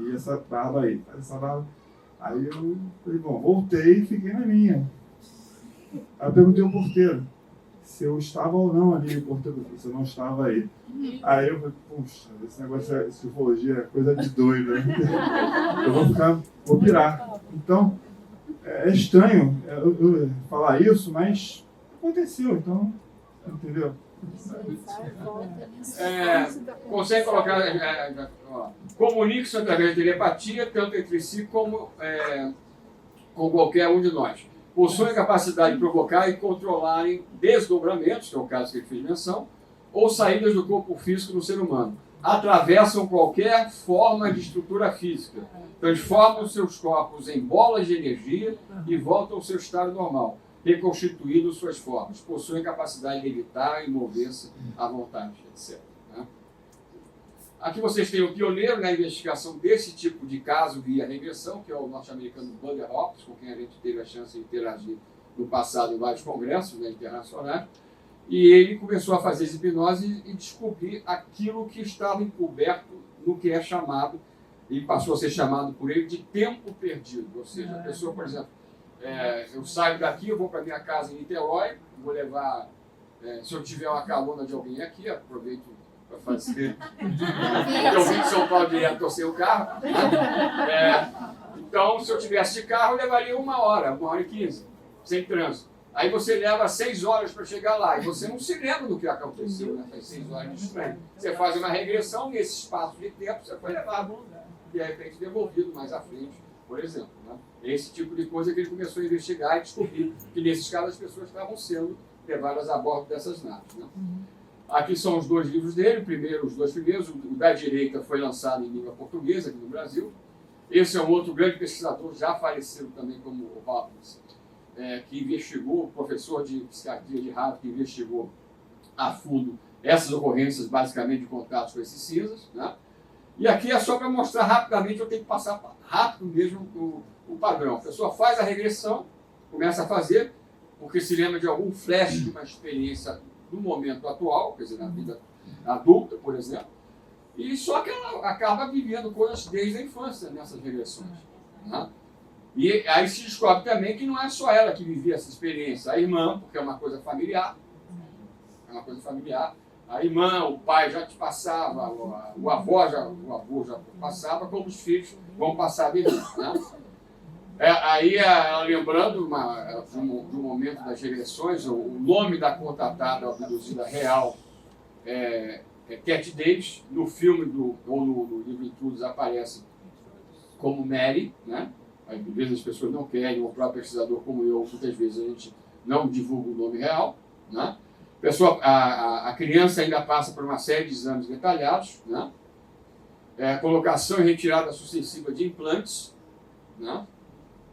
E essa barba aí, essa barba. Aí eu falei, bom, voltei e fiquei na minha. Aí eu perguntei ao porteiro se eu estava ou não ali, o porteiro falou, você não estava aí. Aí eu falei, puxa, esse negócio de ufologia é coisa de doido, né? Eu vou pirar. Então, é estranho eu falar isso, mas aconteceu, então, entendeu? Consegue colocar, comunique-se através de telepatia, tanto entre si como com qualquer um de nós. Possuem a capacidade de provocar e controlarem desdobramentos, que é o caso que ele fez menção, ou saídas do corpo físico do ser humano. Atravessam qualquer forma de estrutura física, transformam seus corpos em bolas de energia e voltam ao seu estado normal, reconstituindo suas formas. Possuem capacidade de evitar e mover-se à vontade, etc. Aqui vocês têm o pioneiro na investigação desse tipo de caso via regressão, que é o norte-americano Buddy Hopkins, com quem a gente teve a chance de interagir no passado em vários congressos, né, internacionais. E ele começou a fazer hipnose e descobrir aquilo que estava encoberto no que é chamado, e passou a ser chamado por ele, de tempo perdido. Ou seja, a pessoa, por exemplo, eu saio daqui, eu vou para minha casa em Niterói, vou levar, se eu tiver uma carona de alguém aqui, aproveito para fazer. Eu vim de São Paulo direto, torcer o carro. Então, se eu tivesse de carro, eu levaria 1h15, sem trânsito. Aí você leva 6 horas para chegar lá, e você não se lembra do que aconteceu nessas 6 horas de estranho. Você faz uma regressão, nesse espaço de tempo, você foi levado, de repente devolvido mais à frente, por exemplo. Né? Esse tipo de coisa que ele começou a investigar e descobrir que, nesses casos, as pessoas estavam sendo levadas a bordo dessas naves. Né? Aqui são os 2 livros dele, os 2 primeiros. O da direita foi lançado em língua portuguesa aqui no Brasil. Esse é um outro grande pesquisador, já falecido também, como o Hopkins, que investigou, professor de psiquiatria de Harvard, que investigou a fundo essas ocorrências, basicamente, de contatos com esses cinzas. Né? E aqui é só para mostrar rapidamente, eu tenho que passar rápido mesmo o padrão. A pessoa faz a regressão, começa a fazer, porque se lembra de algum flash de uma experiência do momento atual, quer dizer, na vida adulta, por exemplo, e só que ela acaba vivendo coisas desde a infância nessas regressões. Né? E aí se descobre também que não é só ela que vivia essa experiência, a irmã, porque é uma coisa familiar, a irmã, o pai já te passava, o avô já passava, como os filhos vão passar a viver. Né? Aí, lembrando do momento das regressões, o nome da contatada abduzida real é Cat Davis. No filme ou no livro Intrusos aparece como Mary, né? Às vezes as pessoas não querem, o próprio pesquisador como eu, muitas vezes a gente não divulga o nome real. Né? A criança ainda passa por uma série de exames detalhados, né? Colocação e retirada sucessiva de implantes. Né?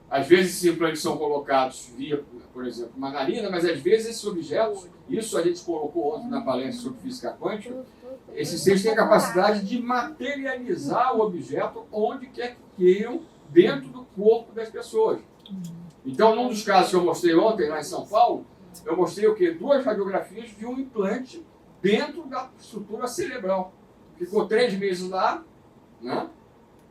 Às vezes esses implantes são colocados via, por exemplo, uma narina, mas às vezes esses objetos, isso a gente colocou ontem na palestra sobre física quântica, esses seres têm a capacidade de materializar o objeto onde quer que queiram, dentro do corpo das pessoas. Então, num dos casos que eu mostrei ontem, lá em São Paulo, eu mostrei o quê? 2 radiografias de um implante dentro da estrutura cerebral. Ficou 3 meses lá, né?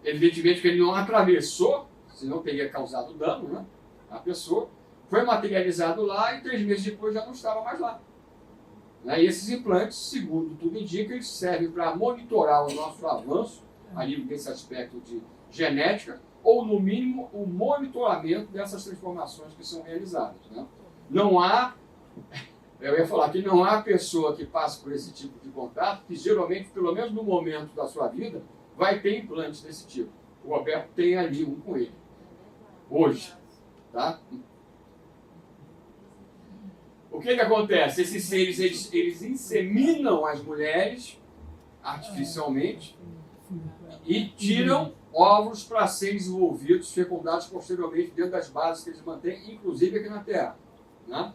Evidentemente que ele não atravessou, senão teria causado dano, né? A pessoa foi materializado lá e 3 meses depois já não estava mais lá. Né? E esses implantes, segundo tudo indica, eles servem para monitorar o nosso avanço, a nível desse aspecto de genética, ou, no mínimo, o monitoramento dessas transformações que são realizadas. Né? Não há, eu ia falar que não há pessoa que passe por esse tipo de contato que, geralmente, pelo menos no momento da sua vida, vai ter implantes desse tipo. O Roberto tem ali um com ele, hoje. Tá? O que acontece? Esses seres, eles inseminam as mulheres artificialmente e tiram óvulos para serem desenvolvidos, fecundados posteriormente dentro das bases que eles mantêm, inclusive aqui na Terra. Né?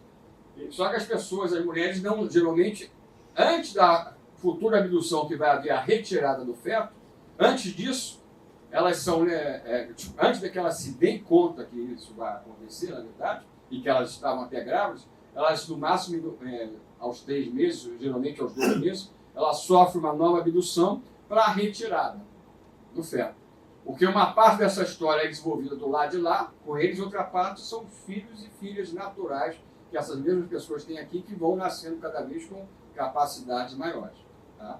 Só que as pessoas, as mulheres, não, geralmente, antes da futura abdução que vai haver a retirada do feto, antes disso, elas são, antes de que elas se deem conta que isso vai acontecer, na verdade, e que elas estavam até grávidas, elas, no máximo, aos 3 meses, geralmente aos 2 meses, elas sofrem uma nova abdução para a retirada do feto. Porque uma parte dessa história é desenvolvida do lado de lá, com eles, outra parte são filhos e filhas naturais que essas mesmas pessoas têm aqui, que vão nascendo cada vez com capacidades maiores. Tá?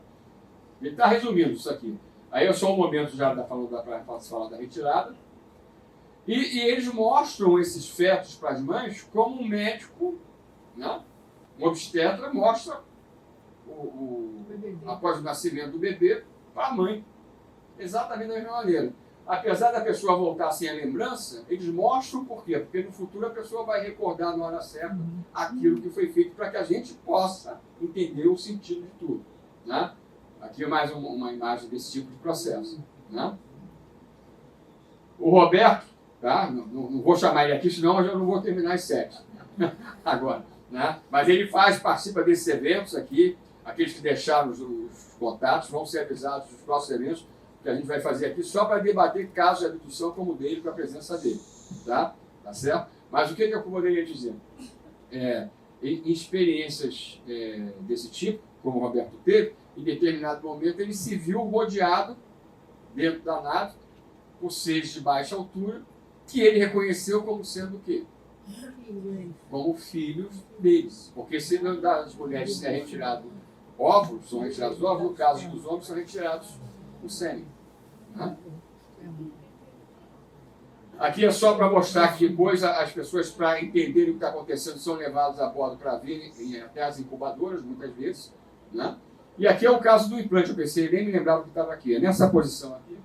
Ele está resumindo isso aqui. Aí é só um momento já para falar da retirada. E eles mostram esses fetos para as mães como um médico, né? Um obstetra mostra após o nascimento do bebê para a mãe. Exatamente da mesma maneira. Apesar da pessoa voltar sem a lembrança, eles mostram por quê? Porque no futuro a pessoa vai recordar na hora certa aquilo que foi feito para que a gente possa entender o sentido de tudo. Né? Aqui é mais uma imagem desse tipo de processo. Né? O Roberto, tá? Não vou chamar ele aqui, senão eu já não vou terminar as 7 agora. Né? Mas ele participa desses eventos aqui. Aqueles que deixaram os contatos vão ser avisados dos próximos eventos que a gente vai fazer aqui só para debater casos de abdução como o dele, com a presença dele. Tá certo? Mas o que eu poderia dizer? Em experiências desse tipo, como o Roberto teve, em determinado momento ele se viu rodeado dentro da nave por seres de baixa altura que ele reconheceu como sendo o quê? Como filhos deles. Porque se das mulheres é retirado óvulos, são retirados óvulos, no caso dos homens são retirados o sêmen. Né? Aqui é só para mostrar que depois as pessoas, para entenderem o que está acontecendo, são levadas a bordo para virem até as incubadoras, muitas vezes. Né? E aqui é o caso do implante. Eu pensei, nem me lembrava que estava aqui. É nessa posição aqui.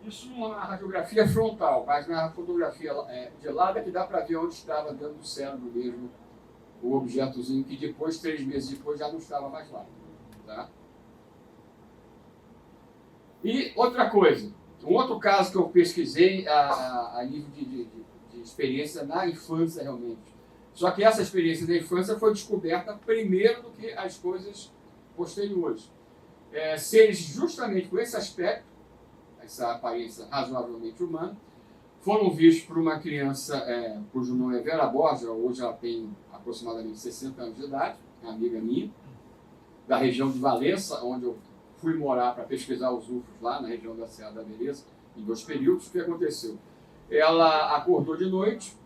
Isso numa radiografia frontal, mas na fotografia de lado é que dá para ver onde estava dentro do cérebro mesmo o objetozinho, que depois, 3 meses depois, já não estava mais lá. Tá? E outra coisa, um outro caso que eu pesquisei a nível de experiência na infância realmente. Só que essa experiência da infância foi descoberta primeiro do que as coisas posteriores. Seres justamente com esse aspecto, essa aparência razoavelmente humana, foram vistos por uma criança, cujo nome é Vera Borja, hoje ela tem aproximadamente 60 anos de idade, uma amiga minha, da região de Valença, onde eu fui morar para pesquisar os UFOs lá, na região da Serra da Beleza, em 2 períodos. O que aconteceu? Ela acordou de noite,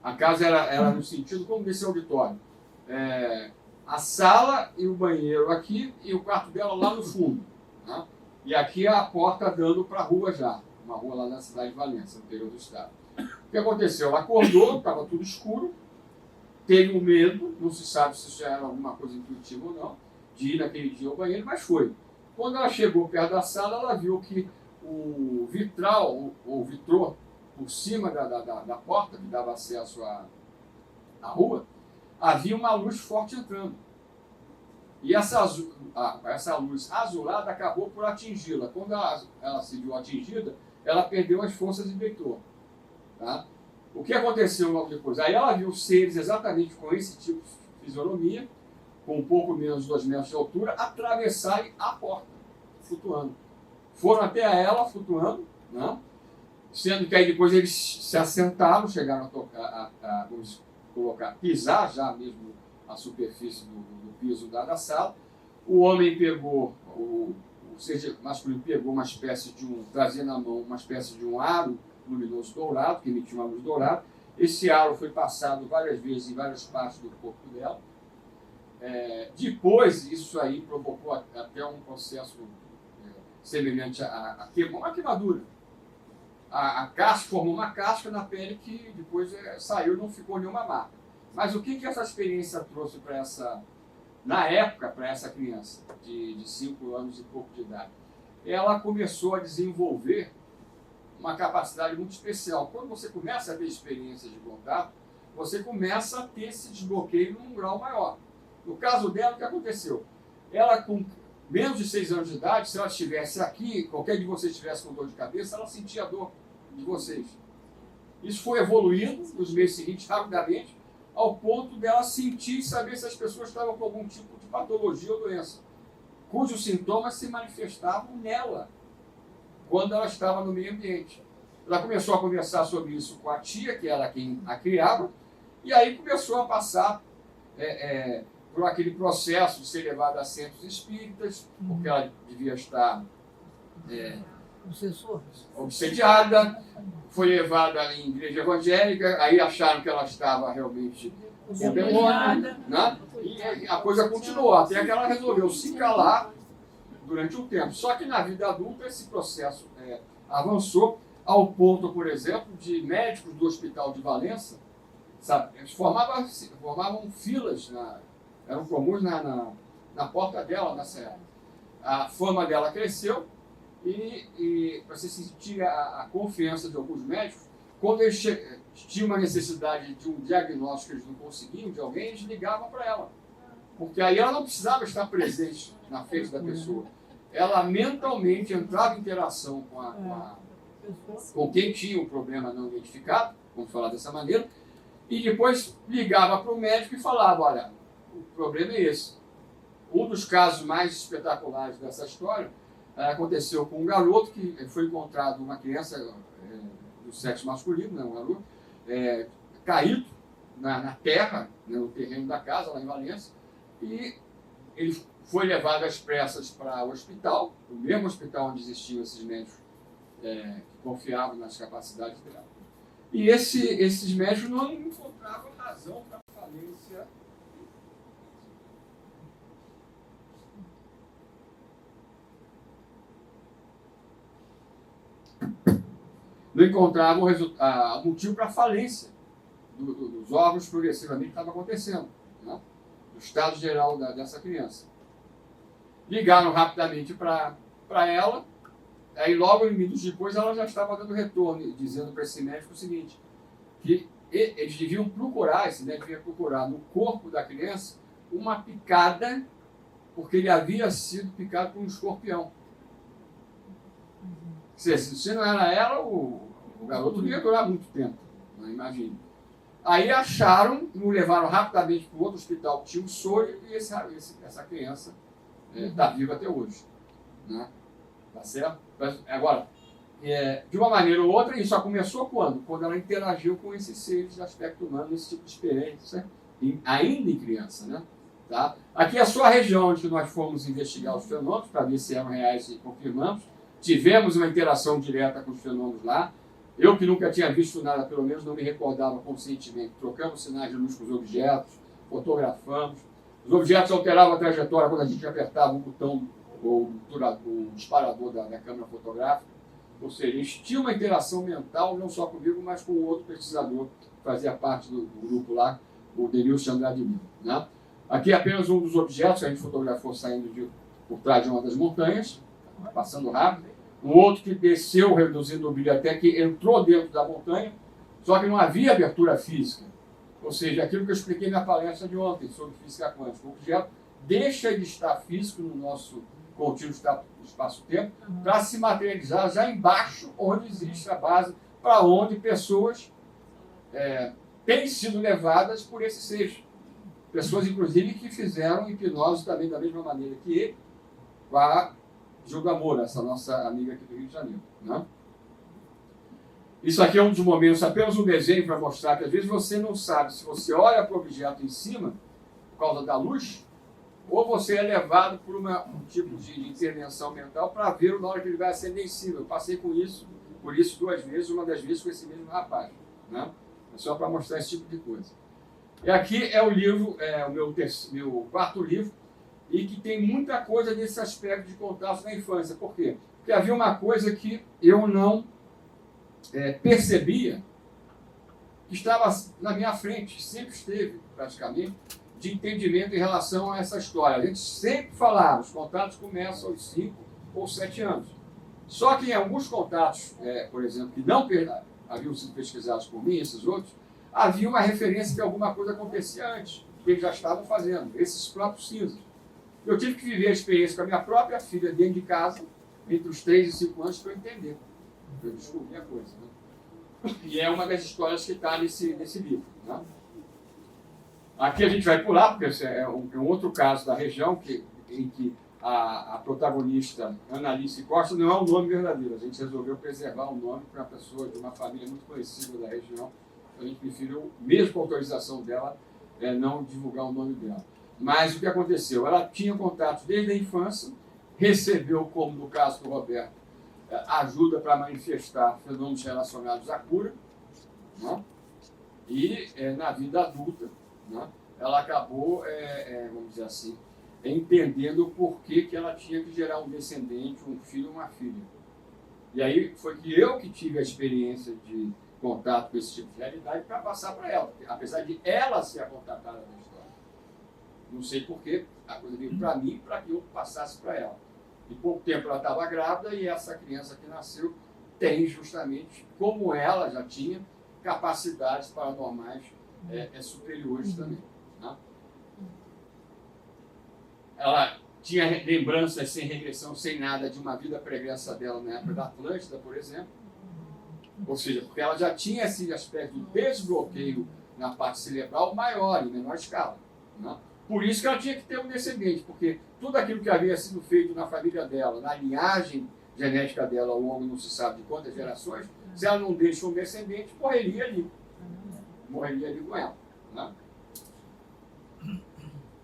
a casa era no sentido como desse auditório. A sala e o banheiro aqui, e o quarto dela lá no fundo. Né? E aqui a porta dando para a rua já, uma rua lá na cidade de Valença, no interior do estado. O que aconteceu? Ela acordou, estava tudo escuro, teve um medo, não se sabe se isso era alguma coisa intuitiva ou não, de ir naquele dia ao banheiro, mas foi. Quando ela chegou perto da sala, ela viu que o vitral, ou vitrô, por cima da porta, que dava acesso à rua, havia uma luz forte entrando. E essa luz azulada acabou por atingi-la. Quando ela se viu atingida, ela perdeu as forças e deitou. Tá? O que aconteceu logo depois? Aí ela viu seres exatamente com esse tipo de fisionomia, com um pouco menos de 2 metros de altura, atravessarem a porta, flutuando. Foram até ela, flutuando, né? Sendo que aí depois eles se assentaram, chegaram a tocar, vamos colocar, pisar já mesmo a superfície do piso da sala. O homem pegou, o ser masculino pegou uma espécie de trazia na mão uma espécie de um aro luminoso dourado, que emitia uma luz dourada. Esse aro foi passado várias vezes em várias partes do corpo dela. Depois, isso aí provocou até um processo semelhante a uma queimadura. A casca formou uma casca na pele que depois saiu e não ficou nenhuma marca. Mas o que essa experiência trouxe para na época, para essa criança de 5 anos e pouco de idade? Ela começou a desenvolver uma capacidade muito especial. Quando você começa a ter experiências de contato, você começa a ter esse desbloqueio num grau maior. No caso dela, o que aconteceu? Ela, com menos de 6 anos de idade, se ela estivesse aqui, qualquer de vocês estivesse com dor de cabeça, ela sentia a dor de vocês. Isso foi evoluindo nos meses seguintes rapidamente, ao ponto dela sentir e saber se as pessoas estavam com algum tipo de patologia ou doença, cujos sintomas se manifestavam nela, quando ela estava no meio ambiente. Ela começou a conversar sobre isso com a tia, que era quem a criava, e aí começou a passar por aquele processo de ser levada a centros espíritas, porque ela devia estar obsediada, foi levada em igreja evangélica, aí acharam que ela estava realmente com demônio, né? E a coisa continuou, até que ela resolveu se calar durante um tempo. Só que na vida adulta esse processo avançou ao ponto, por exemplo, de médicos do Hospital de Valença, sabe, eles formavam filas, eram comuns na porta dela nessa época. A fama dela cresceu e para você sentir a confiança de alguns médicos, quando eles tinham uma necessidade de um diagnóstico que eles não conseguiam de alguém, eles ligavam para ela. Porque aí ela não precisava estar presente na frente da pessoa. Ela mentalmente entrava em interação com quem tinha um problema não identificado, vamos falar dessa maneira, e depois ligava para o médico e falava, olha, o problema é esse. Um dos casos mais espetaculares dessa história aconteceu com um garoto que foi encontrado, uma criança do sexo masculino, né, um garoto, caído na terra, né, no terreno da casa, lá em Valença, e ele foi levado às pressas para o hospital, o mesmo hospital onde existiam esses médicos que confiavam nas capacidades dela. E esses médicos não encontravam razão para a falência. Não encontravam motivo para a falência dos órgãos progressivamente que estava acontecendo, né? Do estado geral dessa criança. Ligaram rapidamente para ela, aí logo minutos depois ela já estava dando retorno, dizendo para esse médico o seguinte, que eles deviam procurar, esse médico devia procurar no corpo da criança uma picada, porque ele havia sido picado por um escorpião. Se não era ela, o garoto não ia durar muito tempo, não imagine. Aí acharam, o levaram rapidamente para o outro hospital que tinha um soro, e essa criança está viva até hoje. Né? Tá certo? Agora, de uma maneira ou outra, isso só começou quando? Quando ela interagiu com esses seres de aspecto humano, esse tipo de experiência, ainda em criança. Né? Tá? Aqui é só a região onde nós fomos investigar os fenômenos, para ver se eram reais e confirmamos. Tivemos uma interação direta com os fenômenos lá. Eu, que nunca tinha visto nada, pelo menos não me recordava conscientemente. Trocamos sinais de luz com os objetos, fotografamos. Os objetos alteravam a trajetória quando a gente apertava o botão ou o disparador da câmera fotográfica. Ou seja, eles tinham uma interação mental, não só comigo, mas com o outro pesquisador que fazia parte do grupo lá, o Denilson Andrade Lima. Né? Aqui é apenas um dos objetos que a gente fotografou saindo por trás de uma das montanhas, passando rápido. Um outro que desceu, reduzindo o brilho até que entrou dentro da montanha, só que não havia abertura física. Ou seja, aquilo que eu expliquei na palestra de ontem sobre física quântica. O objeto deixa de estar físico no nosso contínuo espaço-tempo para se materializar já embaixo, onde existe a base, para onde pessoas têm sido levadas por esses seres. Pessoas, inclusive, que fizeram hipnose também da mesma maneira que ele, com a Gilda Moura, essa nossa amiga aqui do Rio de Janeiro. Né? Isso aqui é um dos momentos, apenas um desenho para mostrar que às vezes você não sabe se você olha para o objeto em cima, por causa da luz, ou você é levado por um tipo de intervenção mental para ver na hora que ele vai acender em cima. Eu passei por isso 2 vezes, uma das vezes com esse mesmo rapaz. Né? É só para mostrar esse tipo de coisa. E aqui é o livro, o meu quarto livro, e que tem muita coisa nesse aspecto de contato na infância. Por quê? Porque havia uma coisa que eu não percebia, que estava na minha frente, sempre esteve, praticamente, de entendimento em relação a essa história. A gente sempre falava, os contatos começam aos 5 ou 7 anos. Só que em alguns contatos, por exemplo, que não haviam sido pesquisados por mim, esses outros, havia uma referência que alguma coisa acontecia antes, que eles já estavam fazendo, esses próprios cinzas. Eu tive que viver a experiência com a minha própria filha dentro de casa, entre os 3 e 5 anos, para eu entender, para eu descobrir a coisa. Né? E é uma das histórias que está nesse livro. Né? Aqui a gente vai pular, porque esse é um outro caso da região em que a protagonista, Ana Alice Costa, não é o nome verdadeiro. A gente resolveu preservar o nome para uma pessoa de uma família muito conhecida da região. A gente preferiu, mesmo com a autorização dela, não divulgar o nome dela. Mas o que aconteceu? Ela tinha contato desde a infância, recebeu, como no caso do Roberto, ajuda para manifestar fenômenos relacionados à cura, né? E na vida adulta, né, ela acabou, vamos dizer assim, entendendo o porquê que ela tinha que gerar um descendente, um filho ou uma filha. E aí foi que eu que tive a experiência de contato com esse tipo de realidade para passar para ela, apesar de ela ser a contatada da história. Não sei porquê, a coisa veio para mim para que eu passasse para ela. Em pouco tempo ela estava grávida e essa criança que nasceu tem justamente, como ela já tinha, capacidades paranormais superiores também. Né? Ela tinha lembranças sem regressão, sem nada, de uma vida pregressa dela na época da Atlântida, por exemplo. Ou seja, porque ela já tinha esse aspecto de desbloqueio na parte cerebral maior, em menor escala. Né? Por isso que ela tinha que ter um descendente, porque tudo aquilo que havia sido feito na família dela, na linhagem genética dela, ao longo não se sabe de quantas gerações, se ela não deixa um descendente, morreria ali. Morreria ali com ela. Né?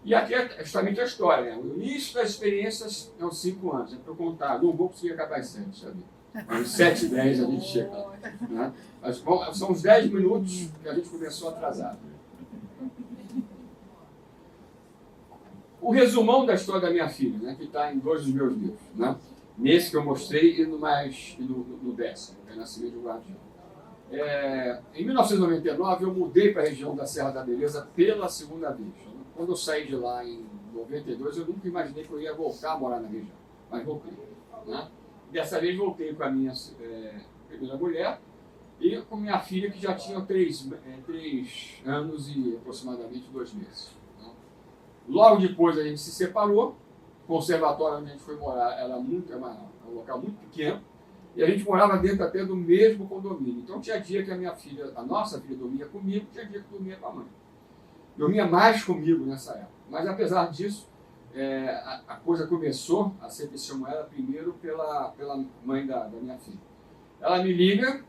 E aqui é justamente a história. Né? O início das experiências é uns 5 anos. É para eu contar. Não vou conseguir acabar às 7, sabe? Às 7 e 10 a gente chega lá. Né? Mas, bom, são uns 10 minutos que a gente começou atrasado. O resumão da história da minha filha, né, que está em 2 dos meus livros. Né? Nesse que eu mostrei e no 10º, que é Nascimento de um Guardião. Em 1999, eu mudei para a região da Serra da Beleza pela segunda vez. Quando eu saí de lá em 92, eu nunca imaginei que eu ia voltar a morar na região. Mas voltei. Né? Dessa vez voltei com a minha primeira mulher e com minha filha, que já tinha 3 anos e aproximadamente 2 meses. Né? Logo depois a gente se separou. O conservatório onde a gente foi morar era um local muito pequeno. E a gente morava dentro até do mesmo condomínio. Então tinha dia que a nossa filha dormia comigo, tinha dia que dormia com a mãe. Dormia mais comigo nessa época. Mas apesar disso, a coisa começou a ser que chamou ela primeiro pela mãe da minha filha. Ela me liga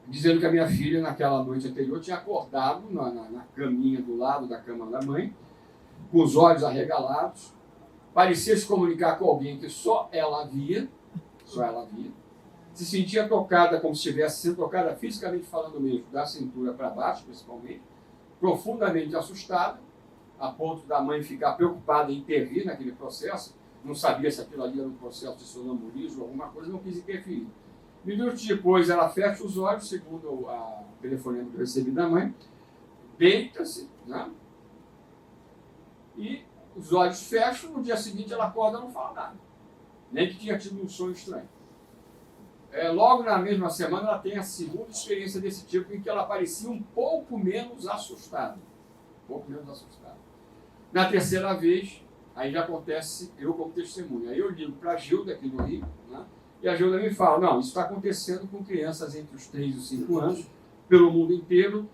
dizendo que a minha filha, naquela noite anterior, tinha acordado na caminha do lado da cama da mãe, com os olhos arregalados, parecia se comunicar com alguém que só ela via, se sentia tocada como se estivesse sendo tocada fisicamente falando mesmo, da cintura para baixo, principalmente, profundamente assustada, a ponto da mãe ficar preocupada em intervir naquele processo, não sabia se aquilo ali era um processo de sonambulismo ou alguma coisa, não quis interferir. Minutos depois, ela fecha os olhos, segundo o telefonema que eu recebi da mãe, deita-se, né? E os olhos fecham, no dia seguinte ela acorda e não fala nada. Nem que tinha tido um sonho estranho. Logo na mesma semana, ela tem a segunda experiência desse tipo, em que ela parecia um pouco menos assustada. Na terceira vez, aí já acontece eu como testemunha. Aí eu ligo para a Gilda, aqui no Rio, né? E a Gilda me fala, não, isso está acontecendo com crianças entre os 3 e os 5 anos, pelo mundo inteiro,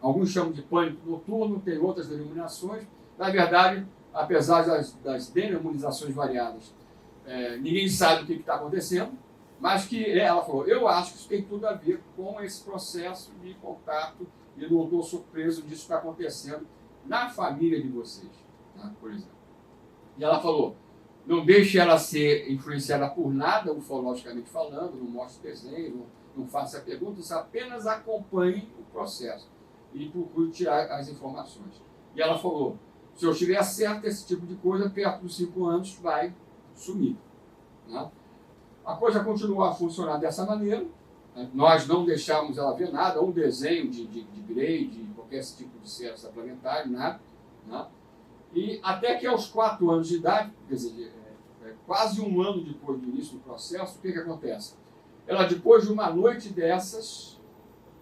alguns chamam de pânico noturno, tem outras denominações. Na verdade, apesar das denominações variadas, ninguém sabe o que está acontecendo, mas que ela falou, eu acho que isso tem tudo a ver com esse processo de contato e não estou surpreso disso estar acontecendo na família de vocês, né, por exemplo. E ela falou, não deixe ela ser influenciada por nada, ufologicamente falando, não mostre desenho, não faça perguntas, apenas acompanhe o processo e procure tirar as informações. E ela falou, se eu estiver certo, esse tipo de coisa, perto dos 5 anos, vai sumir. Né? A coisa continuou a funcionar dessa maneira. Nós não deixávamos ela ver nada, um desenho de grade, qualquer tipo de ser extraplanetário, nada. Né? E até que aos 4 anos de idade, quer dizer, quase um ano depois do início do processo, o que acontece? Ela, depois de uma noite dessas,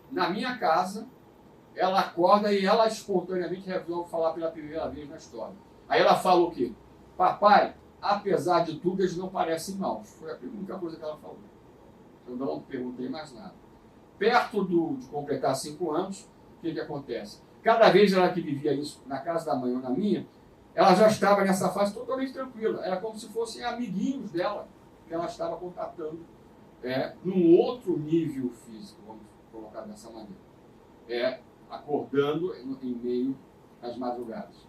na minha casa, ela acorda e ela espontaneamente resolve falar pela primeira vez na história. Aí ela fala o quê? Papai, apesar de tudo, eles não parecem maus. Foi a única coisa que ela falou. Eu não perguntei mais nada. Perto de completar 5 anos, o que acontece? Cada vez ela que vivia isso na casa da mãe ou na minha, ela já estava nessa fase totalmente tranquila. Era como se fossem amiguinhos dela, que ela estava contatando num outro nível físico, vamos colocar dessa maneira. Acordando em meio às madrugadas.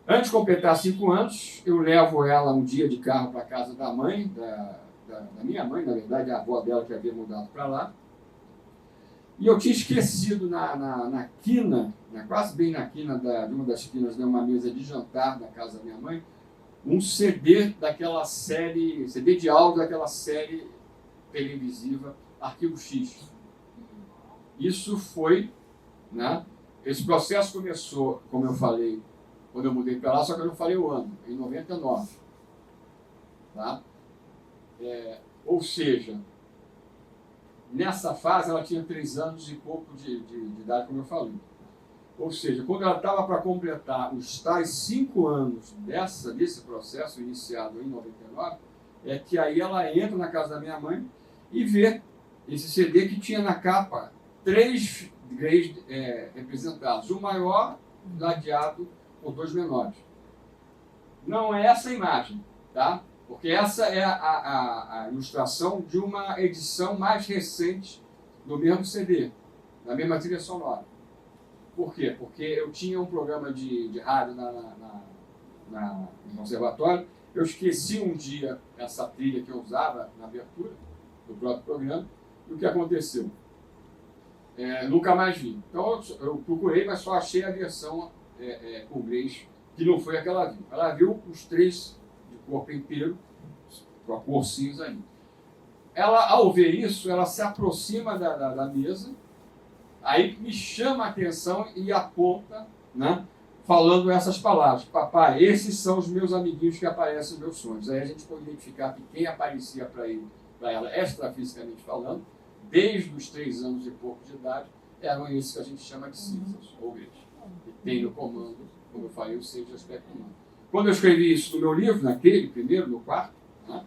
Antes de completar 5 anos, eu levo ela um dia de carro para a casa da mãe, da minha mãe, na verdade, a avó dela que havia mudado para lá. E eu tinha esquecido na quina, quase bem na quina de uma das quinas, de uma mesa de jantar na casa da minha mãe, um CD daquela série, CD de áudio daquela série televisiva Arquivo X. Isso foi, né? Esse processo começou, como eu falei, quando eu mudei para lá, só que eu não falei o ano, em 99. Tá? Ou seja, nessa fase ela tinha 3 anos e pouco de idade, como eu falei. Ou seja, quando ela estava para completar os tais 5 anos desse processo iniciado em 99, é que aí ela entra na casa da minha mãe e vê esse CD que tinha na capa 3 Greys representados. O maior ladeado por 2 menores. Não é essa a imagem, tá? Porque essa é a ilustração de uma edição mais recente do mesmo CD, da mesma trilha sonora. Por quê? Porque eu tinha um programa de rádio no conservatório, eu esqueci um dia essa trilha que eu usava na abertura do próprio programa, e o que aconteceu? Nunca mais vi. Então eu procurei, mas só achei a versão com Greys, que não foi a que ela viu. Ela viu os 3 de corpo inteiro, com a cor cinza ali. Ela, ao ver isso, ela se aproxima da mesa, aí me chama a atenção e aponta, né, falando essas palavras. Papai, esses são os meus amiguinhos que aparecem nos meus sonhos. Aí a gente pode identificar que quem aparecia para ela, extrafisicamente falando, desde os 3 anos e pouco de idade, eram esses que a gente chama de cinzas, ou Greys. E tem no comando, como eu falei, o 6 de aspecto humano. Quando eu escrevi isso no meu livro, naquele primeiro, no quarto, né,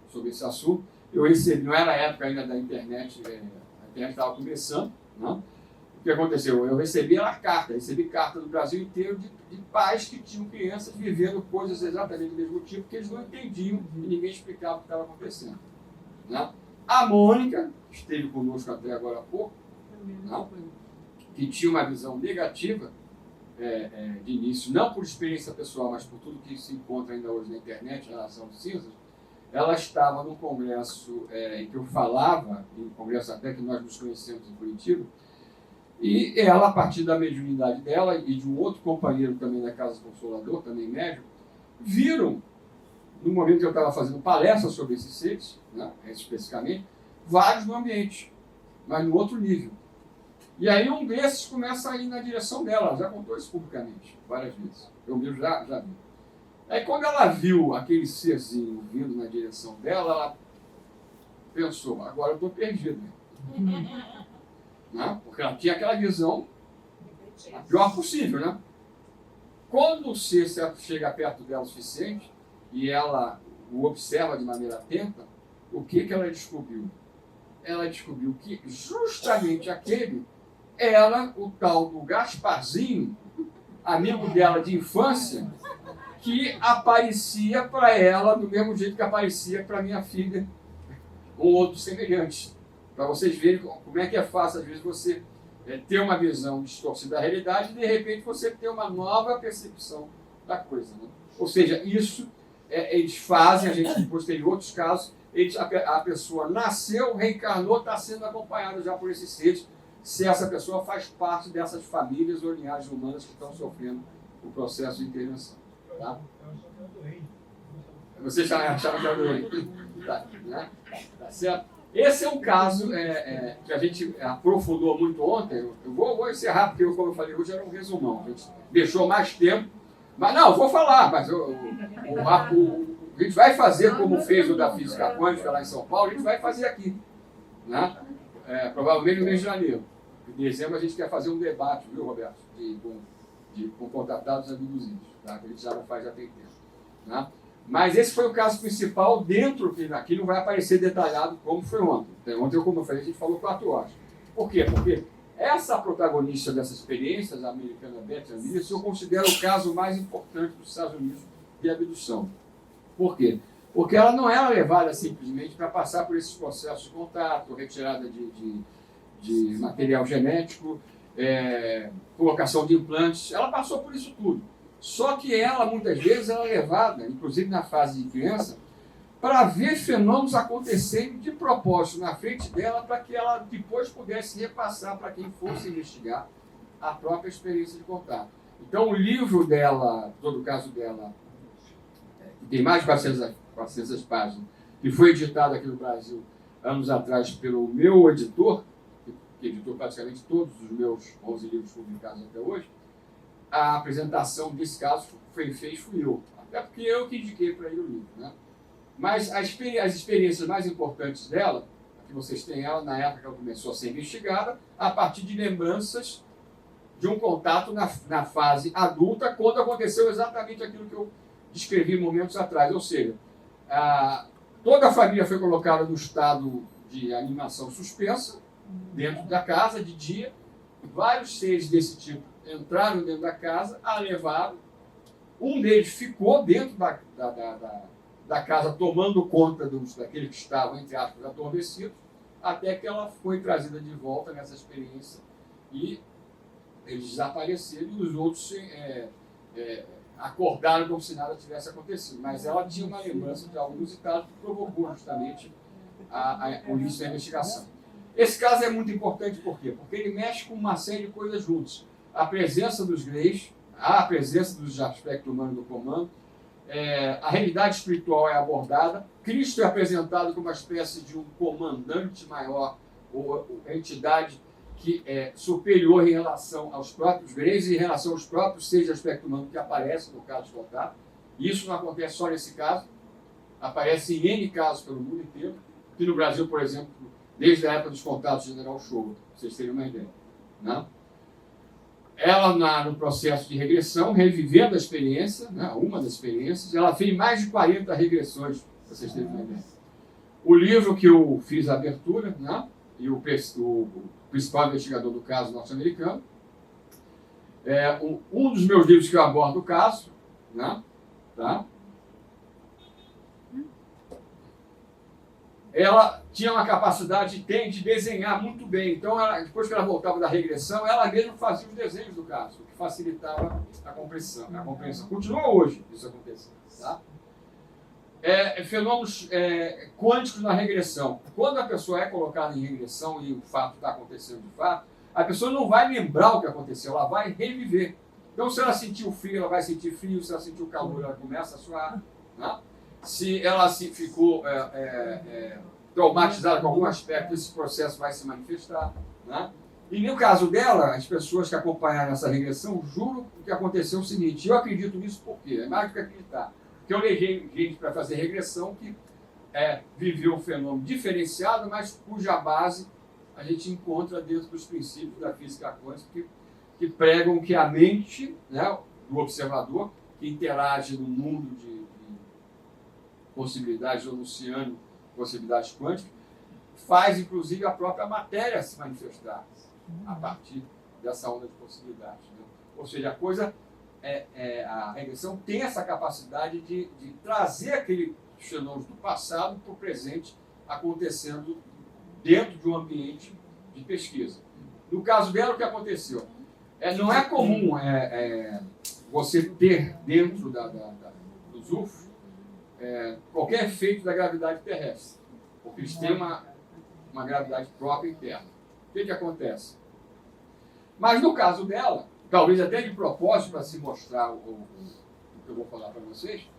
sobre esse assunto, eu recebi, não era a época ainda da internet, a internet estava começando, né? O que aconteceu? Eu recebi carta do Brasil inteiro de pais que tinham crianças vivendo coisas exatamente do mesmo tipo, que eles não entendiam e ninguém explicava o que estava acontecendo. Né? A Mônica, que esteve conosco até agora há pouco, né, que tinha uma visão negativa de início, não por experiência pessoal, mas por tudo que se encontra ainda hoje na internet em relação aos cinzas, ela estava num congresso em que eu falava, em um congresso até que nós nos conhecemos em Curitiba, e ela, a partir da mediunidade dela e de um outro companheiro também da Casa Consolador, também médium, viram, no momento que eu estava fazendo palestra sobre esses seres, né, especificamente, vários no ambiente, mas no outro nível. E aí um desses começa a ir na direção dela, ela já contou isso publicamente, várias vezes. Eu mesmo já vi. Aí quando ela viu aquele serzinho vindo na direção dela, ela pensou, agora eu estou perdido. Né? Porque ela tinha aquela visão a pior possível, né? Quando o ser chega perto dela o suficiente e ela o observa de maneira atenta, o que ela descobriu? Ela descobriu que justamente aquele era o tal do Gasparzinho, amigo dela de infância, que aparecia para ela do mesmo jeito que aparecia para minha filha, um outro semelhante. Para vocês verem como é que é fácil, às vezes, você ter uma visão distorcida da realidade e, de repente, você ter uma nova percepção da coisa. Né? Ou seja, isso eles fazem, a gente depois tem outros casos, a pessoa nasceu, reencarnou, está sendo acompanhada já por esses seres, se essa pessoa faz parte dessas famílias ou linhagens humanas que estão sofrendo o processo de intervenção. Tá? Você já achava que era doente? Tá, né? Tá certo? Esse é um caso que a gente aprofundou muito ontem. Eu vou encerrar, porque, como eu falei, hoje era um resumão. A gente deixou mais tempo. Mas não, vou falar, mas a gente vai fazer como fez o da Física Quântica lá em São Paulo, a gente vai fazer aqui. Né? Provavelmente no mês de janeiro. Em dezembro a gente quer fazer um debate, viu, Roberto? com contatados abduzidos, tá? Que a gente já não faz já tem tempo. Né? Mas esse foi o caso principal dentro, que aqui não vai aparecer detalhado como foi ontem. Então, ontem, como eu falei, a gente falou 4 horas. Por quê? Porque essa protagonista dessas experiências, a americana Beth Ann, eu considero o caso mais importante dos Estados Unidos de abdução. Por quê? Porque ela não era levada simplesmente para passar por esses processos de contato, retirada de material genético, colocação de implantes. Ela passou por isso tudo. Só que ela, muitas vezes, era levada, inclusive na fase de criança, para ver fenômenos acontecerem de propósito na frente dela, para que ela depois pudesse repassar para quem fosse investigar a própria experiência de contato. Então, o livro dela, todo o caso dela, que tem mais de 400 páginas, que foi editado aqui no Brasil anos atrás pelo meu editor, que editou praticamente todos os meus 11 livros publicados até hoje, a apresentação desse caso fui eu. Até porque eu que indiquei para ele o livro. Né? Mas as experiências mais importantes dela, que vocês têm ela na época que ela começou a ser investigada, a partir de lembranças de um contato na fase adulta, quando aconteceu exatamente aquilo que eu descrevi momentos atrás. Ou seja, toda a família foi colocada no estado de animação suspensa, dentro da casa, de dia. Vários seres desse tipo entraram dentro da casa, a levaram. Um deles ficou dentro da casa, tomando conta daqueles que estavam, entre aspas, adormecidos, até que ela foi trazida de volta nessa experiência e eles desapareceram e os outros acordaram como se nada tivesse acontecido. Mas ela tinha uma lembrança de algo inusitado que provocou justamente o início da investigação. Esse caso é muito importante por quê? Porque ele mexe com uma série de coisas juntas. A presença dos greys, a presença dos aspectos humanos do comando, a realidade espiritual é abordada, Cristo é apresentado como uma espécie de um comandante maior, ou entidade que é superior em relação aos próprios greys e em relação aos próprios seres de aspecto humano que aparecem no caso de contato. Isso não acontece só nesse caso, aparece em N casos pelo mundo inteiro, que no Brasil, por exemplo, desde a época dos contatos do General Show, para vocês terem uma ideia. Né? Ela, no processo de regressão, revivendo a experiência, né, uma das experiências, ela fez mais de 40 regressões, para vocês terem uma ideia. O livro que eu fiz a abertura, né, e o principal investigador do caso norte-americano, um dos meus livros que eu abordo o caso, né, tá? Ela tinha uma capacidade de desenhar muito bem. Então, depois que ela voltava da regressão, ela mesma fazia os desenhos do caso, o que facilitava a compreensão. Continua hoje isso acontecendo. Tá? Fenômenos quânticos na regressão. Quando a pessoa é colocada em regressão e o fato está acontecendo de fato, a pessoa não vai lembrar o que aconteceu, ela vai reviver. Então, se ela sentiu frio, ela vai sentir frio. Se ela sentiu calor, ela começa a suar. Né? Se ela ficou traumatizada com algum aspecto, esse processo vai se manifestar. Né? E no caso dela, as pessoas que acompanharam essa regressão juram que aconteceu o seguinte: eu acredito nisso por quê? É mais do que acreditar. Porque eu levei gente para fazer regressão que viveu um fenômeno diferenciado, mas cuja base a gente encontra dentro dos princípios da física quântica que pregam que a mente, né, do observador, que interage no mundo de possibilidades ou no oceano, possibilidades quânticas, faz inclusive a própria matéria se manifestar a partir dessa onda de possibilidades. Né? Ou seja, a coisa, a regressão tem essa capacidade de trazer aqueles fenômenos do passado para o presente acontecendo dentro de um ambiente de pesquisa. No caso dela, o que aconteceu? Não é comum você ter dentro dos UFOs qualquer efeito da gravidade terrestre, porque eles têm uma gravidade própria interna. O que acontece? Mas no caso dela, talvez até de propósito para se mostrar o que eu vou falar para vocês,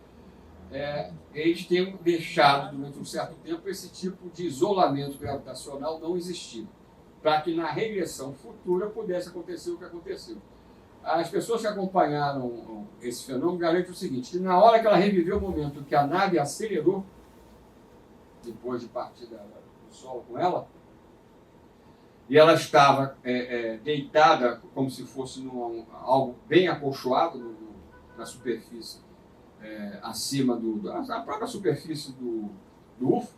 eles tenham deixado durante um certo tempo esse tipo de isolamento gravitacional não existir, para que na regressão futura pudesse acontecer o que aconteceu. As pessoas que acompanharam esse fenômeno garantem o seguinte: que na hora que ela reviveu o momento que a nave acelerou, depois de partir do solo com ela, e ela estava deitada como se fosse algo bem acolchoado na superfície, acima da própria superfície do UFO.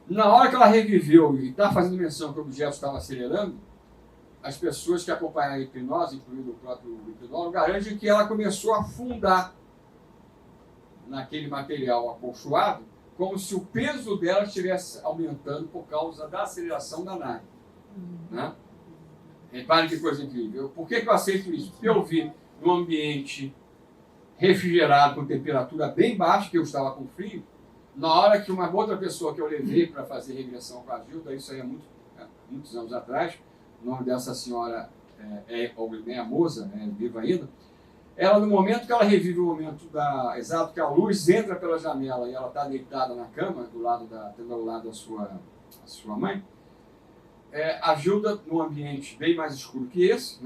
Na hora que ela reviveu e está fazendo menção que o objeto estava acelerando, as pessoas que acompanharam a hipnose, incluindo o próprio hipnólogo, garantem que ela começou a afundar naquele material acolchoado, como se o peso dela estivesse aumentando por causa da aceleração da nave. Né? Repare que coisa incrível. Por que eu aceito isso? Porque eu vi num ambiente refrigerado, com temperatura bem baixa, que eu estava com frio, na hora que uma outra pessoa que eu levei para fazer regressão com a Gilda, isso aí muitos anos atrás, o nome dessa senhora é Moza, viva ainda, ela, no momento que ela revive o momento exato que a luz entra pela janela e ela está deitada na cama, tendo ao lado a sua mãe, a Gilda, num ambiente bem mais escuro que esse,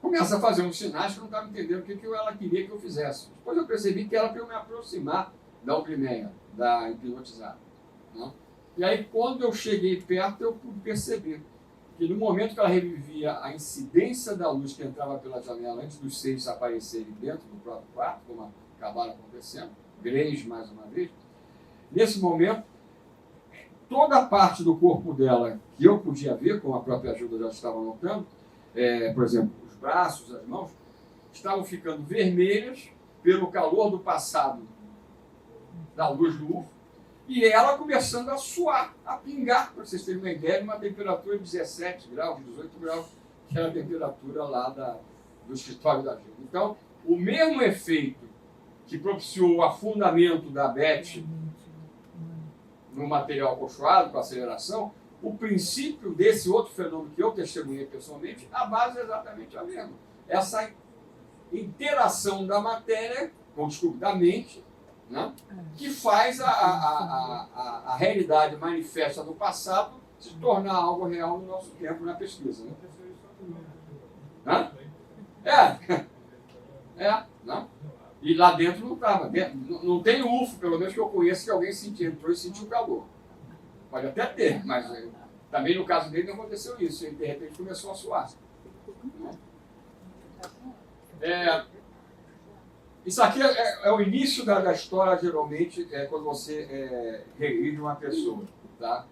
começa a fazer uns sinais que eu não estava entendendo o que ela queria que eu fizesse. Depois eu percebi que era para eu me aproximar da Ogrimeia, da hipnotizada. E aí, quando eu cheguei perto, eu pude perceber que no momento que ela revivia a incidência da luz que entrava pela janela antes dos seres aparecerem dentro do próprio quarto, como acabaram acontecendo, Grace mais uma vez, nesse momento, toda a parte do corpo dela que eu podia ver, como a própria ajuda já estava notando, por exemplo, os braços, as mãos, estavam ficando vermelhas pelo calor do passado da luz do UFO, e ela começando a suar, a pingar, para vocês terem uma ideia, numa temperatura de 17 graus, 18 graus, que era a temperatura lá do escritório da Gilda. Então, o mesmo efeito que propiciou o afundamento da Beth no material acolchoado, com aceleração, o princípio desse outro fenômeno que eu testemunhei pessoalmente, a base é exatamente a mesma. Essa interação da matéria, da mente, que faz a realidade manifesta do passado se tornar algo real no nosso tempo na pesquisa. E lá dentro não estava. Não tem UFO, pelo menos que eu conheço, que alguém entrou e sentiu calor. Pode até ter, mas também no caso dele não aconteceu isso. Ele de repente começou a suar. Isso aqui é o início da história, geralmente, quando você revive uma pessoa, tá?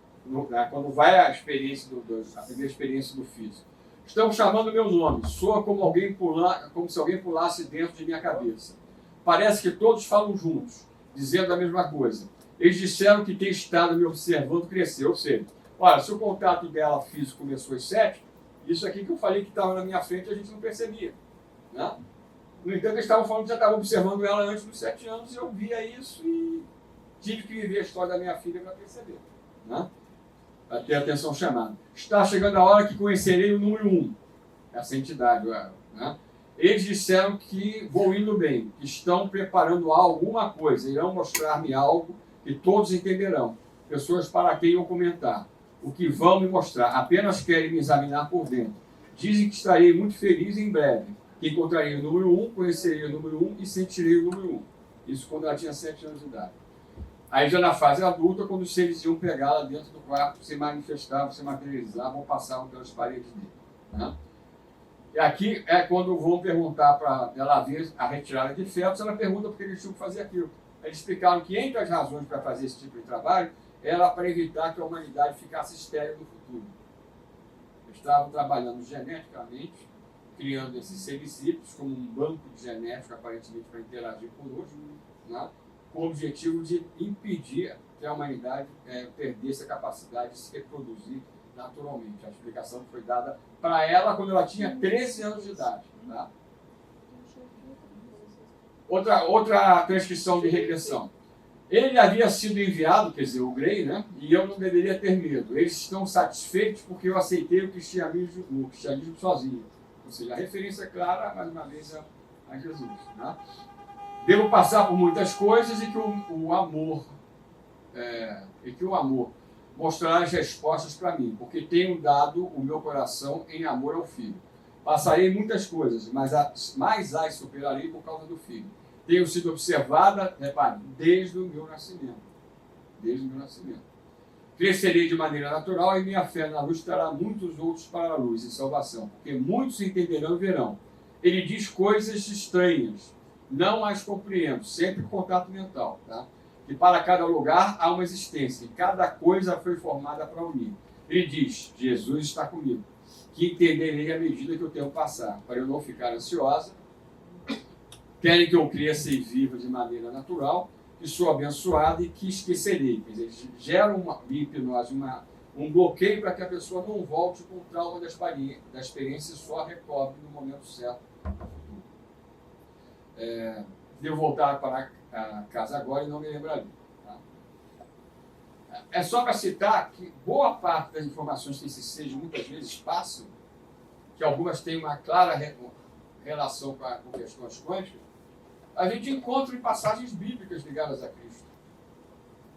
Quando vai a experiência a primeira experiência do físico. Estão chamando meu nome, soa como se alguém pulasse dentro de minha cabeça. Parece que todos falam juntos, dizendo a mesma coisa. Eles disseram que tem estado me observando crescer, ou seja, olha, se o contato dela físico começou às 7, isso aqui que eu falei que estava na minha frente a gente não percebia, né? No entanto, eles estavam falando que já estavam observando ela antes dos 7 anos e eu via isso e tive que viver a história da minha filha para perceber, né? Para ter a atenção chamada. Está chegando a hora que conhecerei o número 1, essa entidade, né? Eles disseram que vou indo bem, que estão preparando alguma coisa, irão mostrar-me algo que todos entenderão. Pessoas para quem eu comentar. O que vão me mostrar, apenas querem me examinar por dentro. Dizem que estarei muito feliz em breve, que encontrarei o número 1, conhecerei o número 1 e sentirei o número 1. Isso quando ela tinha 7 anos de idade. Aí já na fase adulta, quando os seres iam pegá-la dentro do quarto, se manifestavam, se materializavam, passavam pelas paredes dele. Né? E aqui é quando vão perguntar para ela ver a retirada de fetos, ela pergunta por que eles tinham que fazer aquilo. Eles explicaram que entre as razões para fazer esse tipo de trabalho era para evitar que a humanidade ficasse estéril no futuro. Eles estavam trabalhando geneticamente, criando esses sericípios como um banco de genética aparentemente para interagir conosco, né? Com o objetivo de impedir que a humanidade perdesse a capacidade de se reproduzir naturalmente. A explicação foi dada para ela quando ela tinha 13 anos de idade. Tá? Outra transcrição de regressão. Ele havia sido enviado, quer dizer, o Grey, né? E eu não deveria ter medo. Eles estão satisfeitos porque eu aceitei o cristianismo sozinho. Ou seja, a referência clara, mais uma vez, a Jesus. Né? Devo passar por muitas coisas e que o amor mostrará as respostas para mim, porque tenho dado o meu coração em amor ao Filho. Passarei muitas coisas, mas as superarei por causa do Filho. Tenho sido observada, repare, desde o meu nascimento. Desde o meu nascimento. Crescerei de maneira natural e minha fé na luz trará muitos outros para a luz e salvação, porque muitos entenderão e verão. Ele diz coisas estranhas, não as compreendo, sempre contato mental, tá? E para cada lugar há uma existência, e cada coisa foi formada para unir. Ele diz, Jesus está comigo, que entenderei à medida que o tempo passar, para eu não ficar ansiosa. Querem que eu cresça e viva de maneira natural, que sou abençoado e que esquecerei. Quer dizer, eles geram uma hipnose, um bloqueio para que a pessoa não volte com o trauma da experiência e só recobre no momento certo. Devo voltar para a casa agora e não me lembrarei. Tá? É só para citar que boa parte das informações que esses seres muitas vezes passam, que algumas têm uma clara relação com questões quânticas, a gente encontra em passagens bíblicas ligadas a Cristo.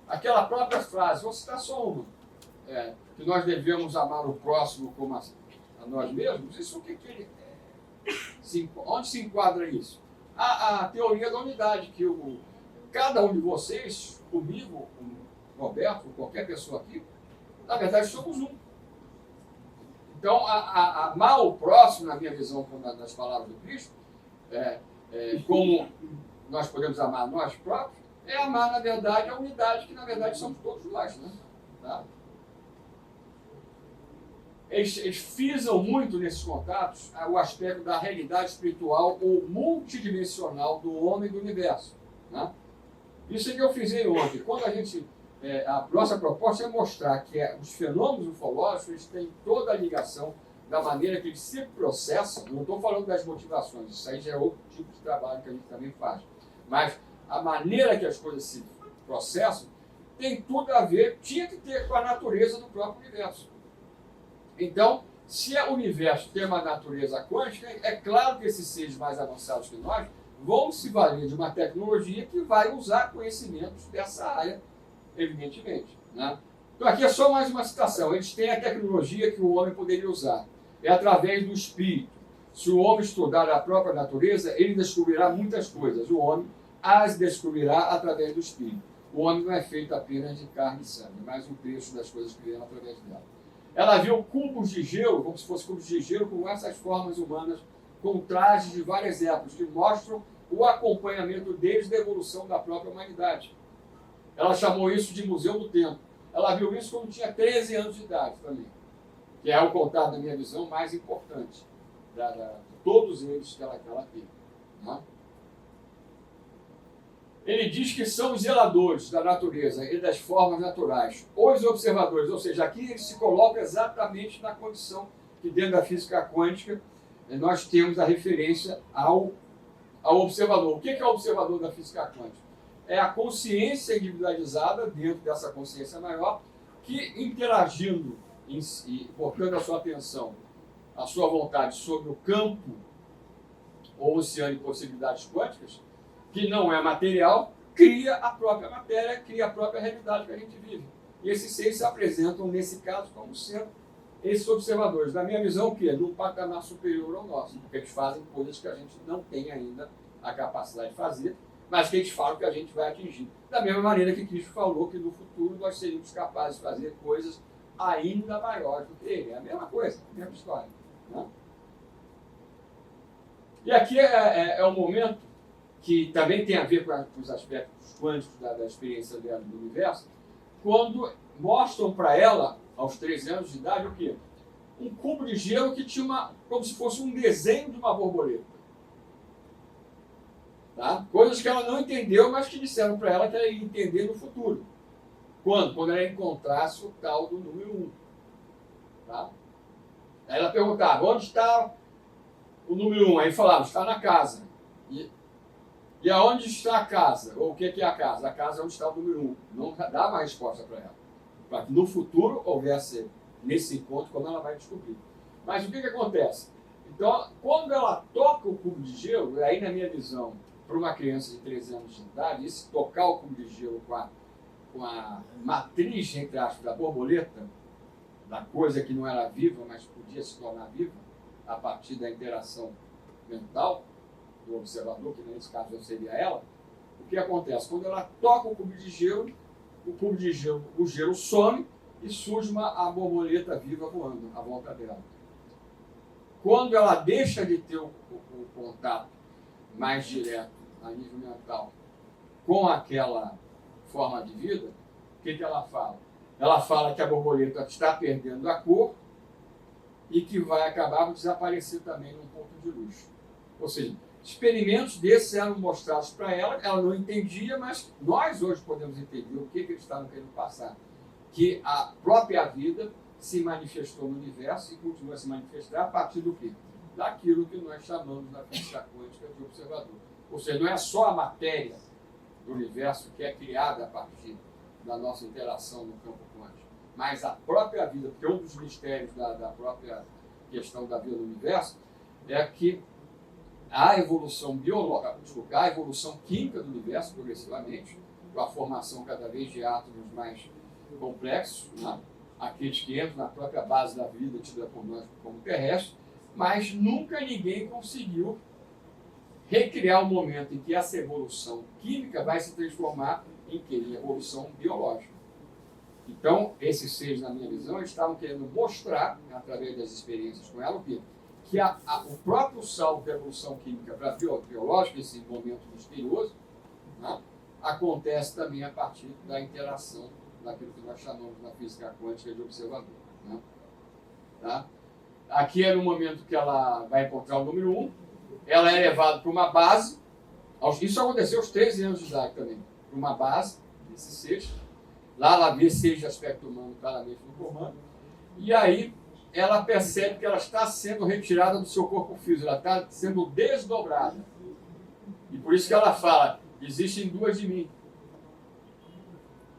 Aquela própria frase, vou citar só uma, que nós devemos amar o próximo como a nós mesmos, isso o que ele onde se enquadra isso? A teoria da unidade, que cada um de vocês, comigo, com o Roberto, qualquer pessoa aqui, na verdade somos um. Então, amar o próximo, na minha visão, das palavras do Cristo, como nós podemos amar nós próprios, é amar, na verdade, a unidade, que na verdade somos todos nós. Né? Tá? Eles frisam muito nesses contatos o aspecto da realidade espiritual ou multidimensional do homem e do universo. Né? Isso é que eu frisei ontem. Quando a nossa proposta é mostrar que os fenômenos ufológicos eles têm toda a ligação da maneira que eles se processam. Não estou falando das motivações, isso aí já é outro tipo de trabalho que a gente também faz. Mas a maneira que as coisas se processam tem tudo a ver, tinha que ter com a natureza do próprio universo. Então, se o universo tem uma natureza quântica, é claro que esses seres mais avançados que nós vão se valer de uma tecnologia que vai usar conhecimentos dessa área, evidentemente. Né? Então, aqui é só mais uma citação. Eles têm a tecnologia que o homem poderia usar. É através do espírito. Se o homem estudar a própria natureza, ele descobrirá muitas coisas. O homem as descobrirá através do espírito. O homem não é feito apenas de carne e sangue, mas um trecho das coisas que vêm através dela. Ela viu cubos de gelo, como se fossem cubos de gelo, com essas formas humanas, com trajes de várias épocas, que mostram o acompanhamento desde a evolução da própria humanidade. Ela chamou isso de Museu do Tempo. Ela viu isso quando tinha 13 anos de idade também, que é o contato, na minha visão, mais importante de todos eles que ela teve. Né? Ele diz que são os zeladores da natureza e das formas naturais, os observadores, ou seja, aqui ele se coloca exatamente na condição que dentro da física quântica nós temos a referência ao observador. O que é o observador da física quântica? É a consciência individualizada dentro dessa consciência maior que, interagindo e colocando a sua atenção, a sua vontade sobre o campo ou oceano de possibilidades quânticas, que não é material, cria a própria matéria, cria a própria realidade que a gente vive. E esses seres se apresentam, nesse caso, como sendo esses observadores. Na minha visão, o quê? Num patamar superior ao nosso, porque eles fazem coisas que a gente não tem ainda a capacidade de fazer, mas que eles falam que a gente vai atingir. Da mesma maneira que Cristo falou que no futuro nós seríamos capazes de fazer coisas ainda maiores do que ele. É a mesma coisa, a mesma história. Né? E aqui é um momento que também tem a ver com os aspectos quânticos da experiência dela do universo, quando mostram para ela, aos 13 anos de idade, o quê? Um cubo de gelo que tinha como se fosse um desenho de uma borboleta. Tá? Coisas que ela não entendeu, mas que disseram para ela que ela ia entender no futuro. Quando? Quando ela encontrasse o tal do número 1. Tá? Aí ela perguntava, onde está o número 1? Aí falava, está na casa. E aonde está a casa? Ou o que é a casa? A casa é onde está o número 1. Não dá uma resposta para ela. Para que no futuro houvesse, nesse encontro, como ela vai descobrir. Mas o que acontece? Então, quando ela toca o cubo de gelo, aí na minha visão, para uma criança de 13 anos de idade, esse tocar o cubo de gelo com a matriz, entre aspas, da borboleta, da coisa que não era viva, mas podia se tornar viva, a partir da interação mental do observador, que nesse caso eu seria ela, o que acontece? Quando ela toca o cubo de gelo, o gelo some e surge a borboleta viva voando à volta dela. Quando ela deixa de ter o contato mais direto a nível mental com aquela forma de vida, o que ela fala? Ela fala que a borboleta está perdendo a cor e que vai acabar por desaparecer também num ponto de luz. Ou seja, experimentos desses eram mostrados para ela não entendia, mas nós hoje podemos entender o que eles estavam querendo passar. Que a própria vida se manifestou no universo e continua a se manifestar a partir do quê? Daquilo que nós chamamos na física quântica de observador. Ou seja, não é só a matéria do universo que é criada a partir da nossa interação no campo quântico, mas a própria vida, porque um dos mistérios da própria questão da vida no universo é que a evolução biológica, a evolução química do universo progressivamente, com a formação cada vez de átomos mais complexos, né? Aqueles que entram na própria base da vida tida por nós como terrestre, mas nunca ninguém conseguiu recriar o momento em que essa evolução química vai se transformar em quê? Em evolução biológica. Então, esses seres, na minha visão, eles estavam querendo mostrar, através das experiências com ela, o quê? Que o próprio salto da evolução química para a biológica, esse momento misterioso, né, acontece também a partir da interação daquilo que nós chamamos na física quântica de observador. Né? Tá? Aqui é no momento que ela vai encontrar o número 1, ela é levada para uma base, isso aconteceu aos 13 anos de idade também, para uma base desse seres, lá ela vê seres de aspecto humano claramente no comando, e aí ela percebe que ela está sendo retirada do seu corpo físico, ela está sendo desdobrada. E por isso que ela fala, existem duas de mim.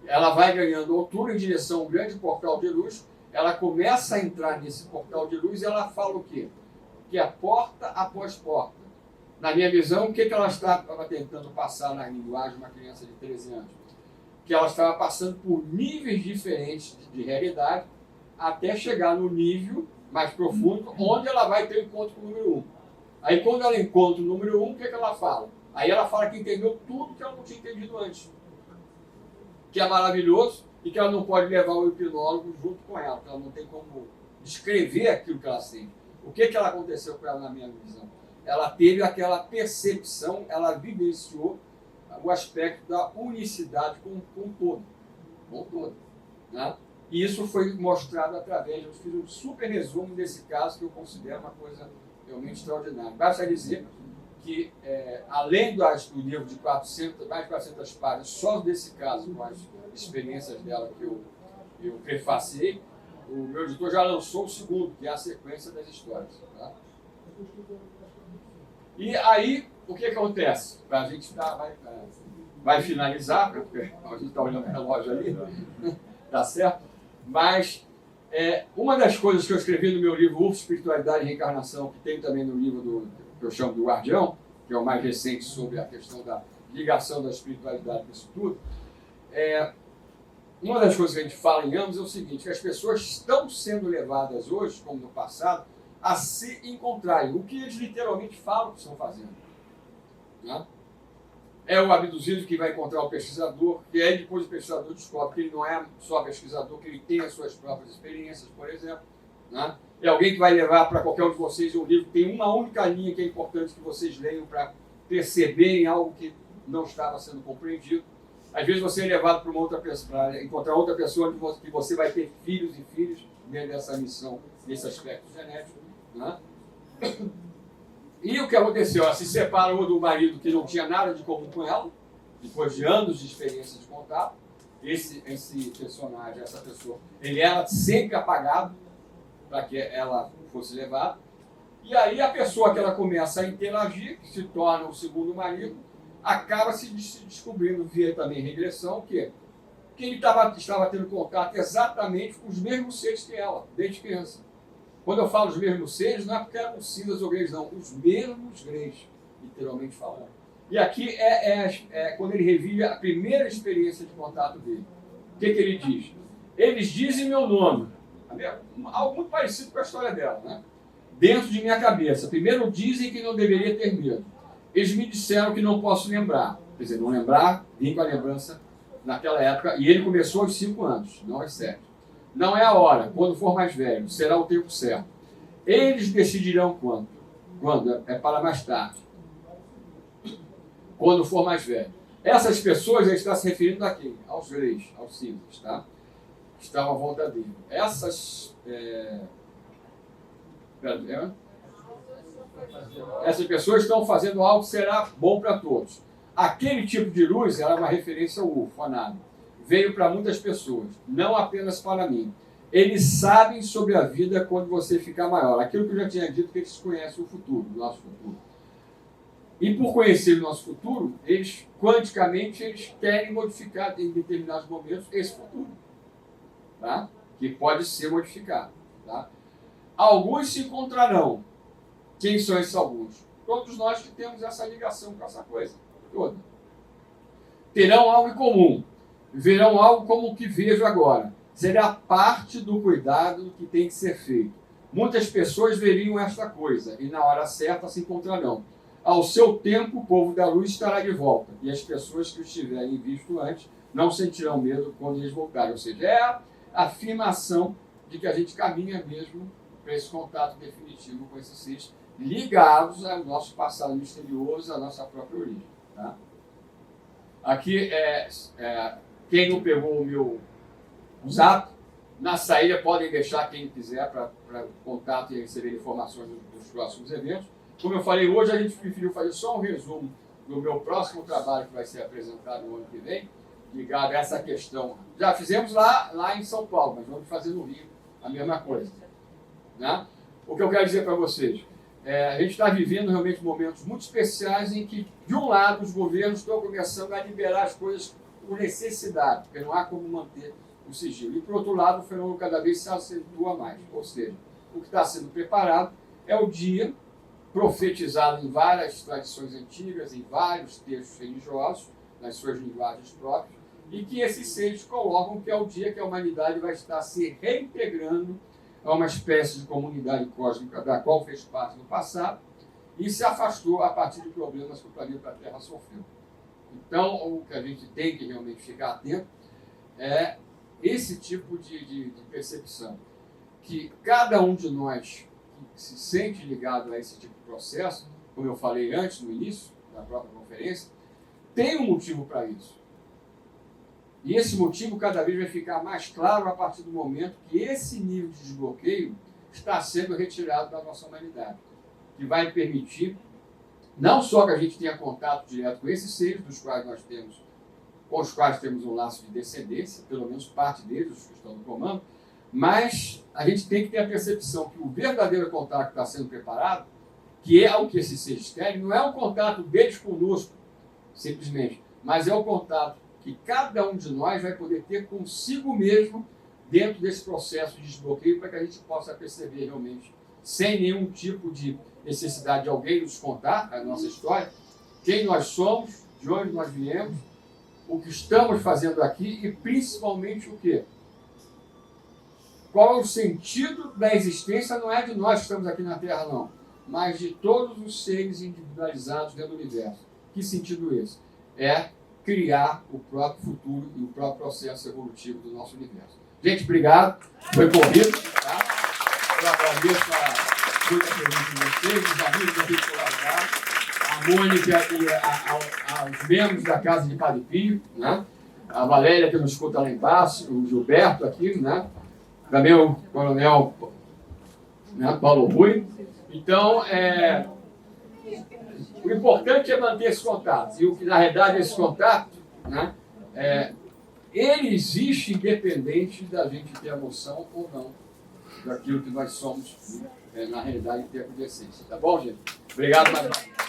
Ela vai ganhando altura em direção a um grande portal de luz, ela começa a entrar nesse portal de luz e ela fala o quê? Que é porta após porta. Na minha visão, o que ela estava tentando passar na linguagem de uma criança de 13 anos? Que ela estava passando por níveis diferentes de realidade até chegar no nível mais profundo, onde ela vai ter o encontro com o número 1. Aí, quando ela encontra o número 1, o que ela fala? Aí ela fala que entendeu tudo que ela não tinha entendido antes. Que é maravilhoso e que ela não pode levar o hipnólogo junto com ela, que ela não tem como descrever aquilo que ela sente. O que aconteceu com ela na minha visão? Ela teve aquela percepção, ela vivenciou o aspecto da unicidade com o todo. Com o todo. Né? E isso foi mostrado através, eu fiz um super resumo desse caso, que eu considero uma coisa realmente extraordinária. Basta dizer que, além do livro de mais de 400 páginas, só desse caso, com as experiências dela que eu prefaciei, o meu editor já lançou o segundo, que é a sequência das histórias. Tá? E aí, o que acontece? A gente vai finalizar, porque a gente está olhando o relógio ali, tá certo? Mas uma das coisas que eu escrevi no meu livro UFO, Espiritualidade e Reencarnação, que tem também no livro que eu chamo do Guardião, que é o mais recente sobre a questão da ligação da espiritualidade com isso tudo, uma das coisas que a gente fala em ambos é o seguinte, que as pessoas estão sendo levadas hoje, como no passado, a se encontrarem, o que eles literalmente falam que estão fazendo. Né? É o abduzido que vai encontrar o pesquisador, e aí depois o pesquisador descobre que ele não é só pesquisador, que ele tem as suas próprias experiências, por exemplo. Né? É alguém que vai levar para qualquer um de vocês um livro que tem uma única linha que é importante que vocês leiam para perceberem algo que não estava sendo compreendido. Às vezes você é levado para uma outra pessoa, para encontrar outra pessoa que você vai ter filhos e filhos dentro dessa missão, desse aspecto genético. Né? E o que aconteceu? Ela se separou do marido que não tinha nada de comum com ela, depois de anos de experiência de contato. Esse personagem, essa pessoa, ele era sempre apagado para que ela fosse levada. E aí a pessoa que ela começa a interagir, que se torna o segundo marido, acaba se descobrindo via também regressão, que ele estava tendo contato exatamente com os mesmos seres que ela, desde criança. Quando eu falo os mesmos seres, não é porque eram cinzas ou greys, não. Os mesmos greys, literalmente falando. E aqui quando ele revive a primeira experiência de contato dele. O que ele diz? Eles dizem meu nome. Algo muito parecido com a história dela, né? Dentro de minha cabeça. Primeiro dizem que não deveria ter medo. Eles me disseram que não posso lembrar. Quer dizer, não lembrar, vim com a lembrança naquela época. E ele começou aos 5 anos, não aos 7. Não é a hora, quando for mais velho, será o tempo certo. Eles decidirão quando. Quando? É para mais tarde. Quando for mais velho. Essas pessoas, ele está se referindo a quem? Aos reis, aos simples, tá? Que estão à volta dele. Essas pessoas estão fazendo algo que será bom para todos. Aquele tipo de luz era uma referência ao UFO, a nada. Veio para muitas pessoas, não apenas para mim. Eles sabem sobre a vida quando você ficar maior. Aquilo que eu já tinha dito, que eles conhecem o futuro, o nosso futuro. E por conhecer o nosso futuro, eles, quanticamente, eles querem modificar em determinados momentos esse futuro. Tá? Que pode ser modificado. Tá? Alguns se encontrarão. Quem são esses alguns? Todos nós que temos essa ligação com essa coisa toda. Terão algo em comum. Verão algo como o que vejo agora. Será parte do cuidado que tem que ser feito. Muitas pessoas veriam esta coisa e na hora certa se encontrarão. Ao seu tempo, o povo da luz estará de volta. E as pessoas que o tiverem visto antes não sentirão medo quando eles voltarem. Ou seja, é a afirmação de que a gente caminha mesmo para esse contato definitivo com esses seres ligados ao nosso passado misterioso, à nossa própria origem. Tá? Aqui, quem não pegou o meu zap, na saída podem deixar quem quiser para contato e receber informações dos próximos eventos. Como eu falei, hoje a gente preferiu fazer só um resumo do meu próximo trabalho que vai ser apresentado no ano que vem, ligado a essa questão. Já fizemos lá em São Paulo, mas vamos fazer no Rio a mesma coisa. Né? O que eu quero dizer para vocês, a gente está vivendo realmente momentos muito especiais em que, de um lado, os governos estão começando a liberar as coisas por necessidade, porque não há como manter o sigilo. E, por outro lado, o fenômeno cada vez se acentua mais. Ou seja, o que está sendo preparado é o dia profetizado em várias tradições antigas, em vários textos religiosos, nas suas linguagens próprias, e que esses seres colocam que é o dia que a humanidade vai estar se reintegrando a uma espécie de comunidade cósmica da qual fez parte no passado e se afastou a partir de problemas que o planeta Terra sofreu. Então, o que a gente tem que realmente ficar atento é esse tipo de percepção, que cada um de nós que se sente ligado a esse tipo de processo, como eu falei antes, no início da própria conferência, tem um motivo para isso. E esse motivo cada vez vai ficar mais claro a partir do momento que esse nível de desbloqueio está sendo retirado da nossa humanidade, que vai permitir não só que a gente tenha contato direto com esses seres, com os quais temos um laço de descendência, pelo menos parte deles, os que estão no comando, mas a gente tem que ter a percepção que o verdadeiro contato que está sendo preparado, que é o que esses seres querem, não é um contato deles conosco, simplesmente, mas é o contato que cada um de nós vai poder ter consigo mesmo dentro desse processo de desbloqueio para que a gente possa perceber realmente, sem nenhum tipo de necessidade de alguém nos contar a nossa história, quem nós somos, de onde nós viemos, o que estamos fazendo aqui e principalmente o quê? Qual é o sentido da existência? Não é de nós que estamos aqui na Terra, não, mas de todos os seres individualizados dentro do universo. Que sentido esse? É criar o próprio futuro e o próprio processo evolutivo do nosso universo. Gente, obrigado. Foi convite. Tá? Eu agradeço muita presença de vocês, os amigos aqui que colaboraram, a Mônica e aos membros da Casa de Padre Pio, né? A Valéria, que nos escuta lá embaixo, o Gilberto aqui, né? Também o coronel, né, Paulo Rui. Então, o importante é manter esse contato. E o que, na realidade, esse contato, né, ele existe independente da gente ter a noção ou não daquilo que nós somos, na realidade, em termos de essência. Tá bom, gente? Obrigado mais uma vez.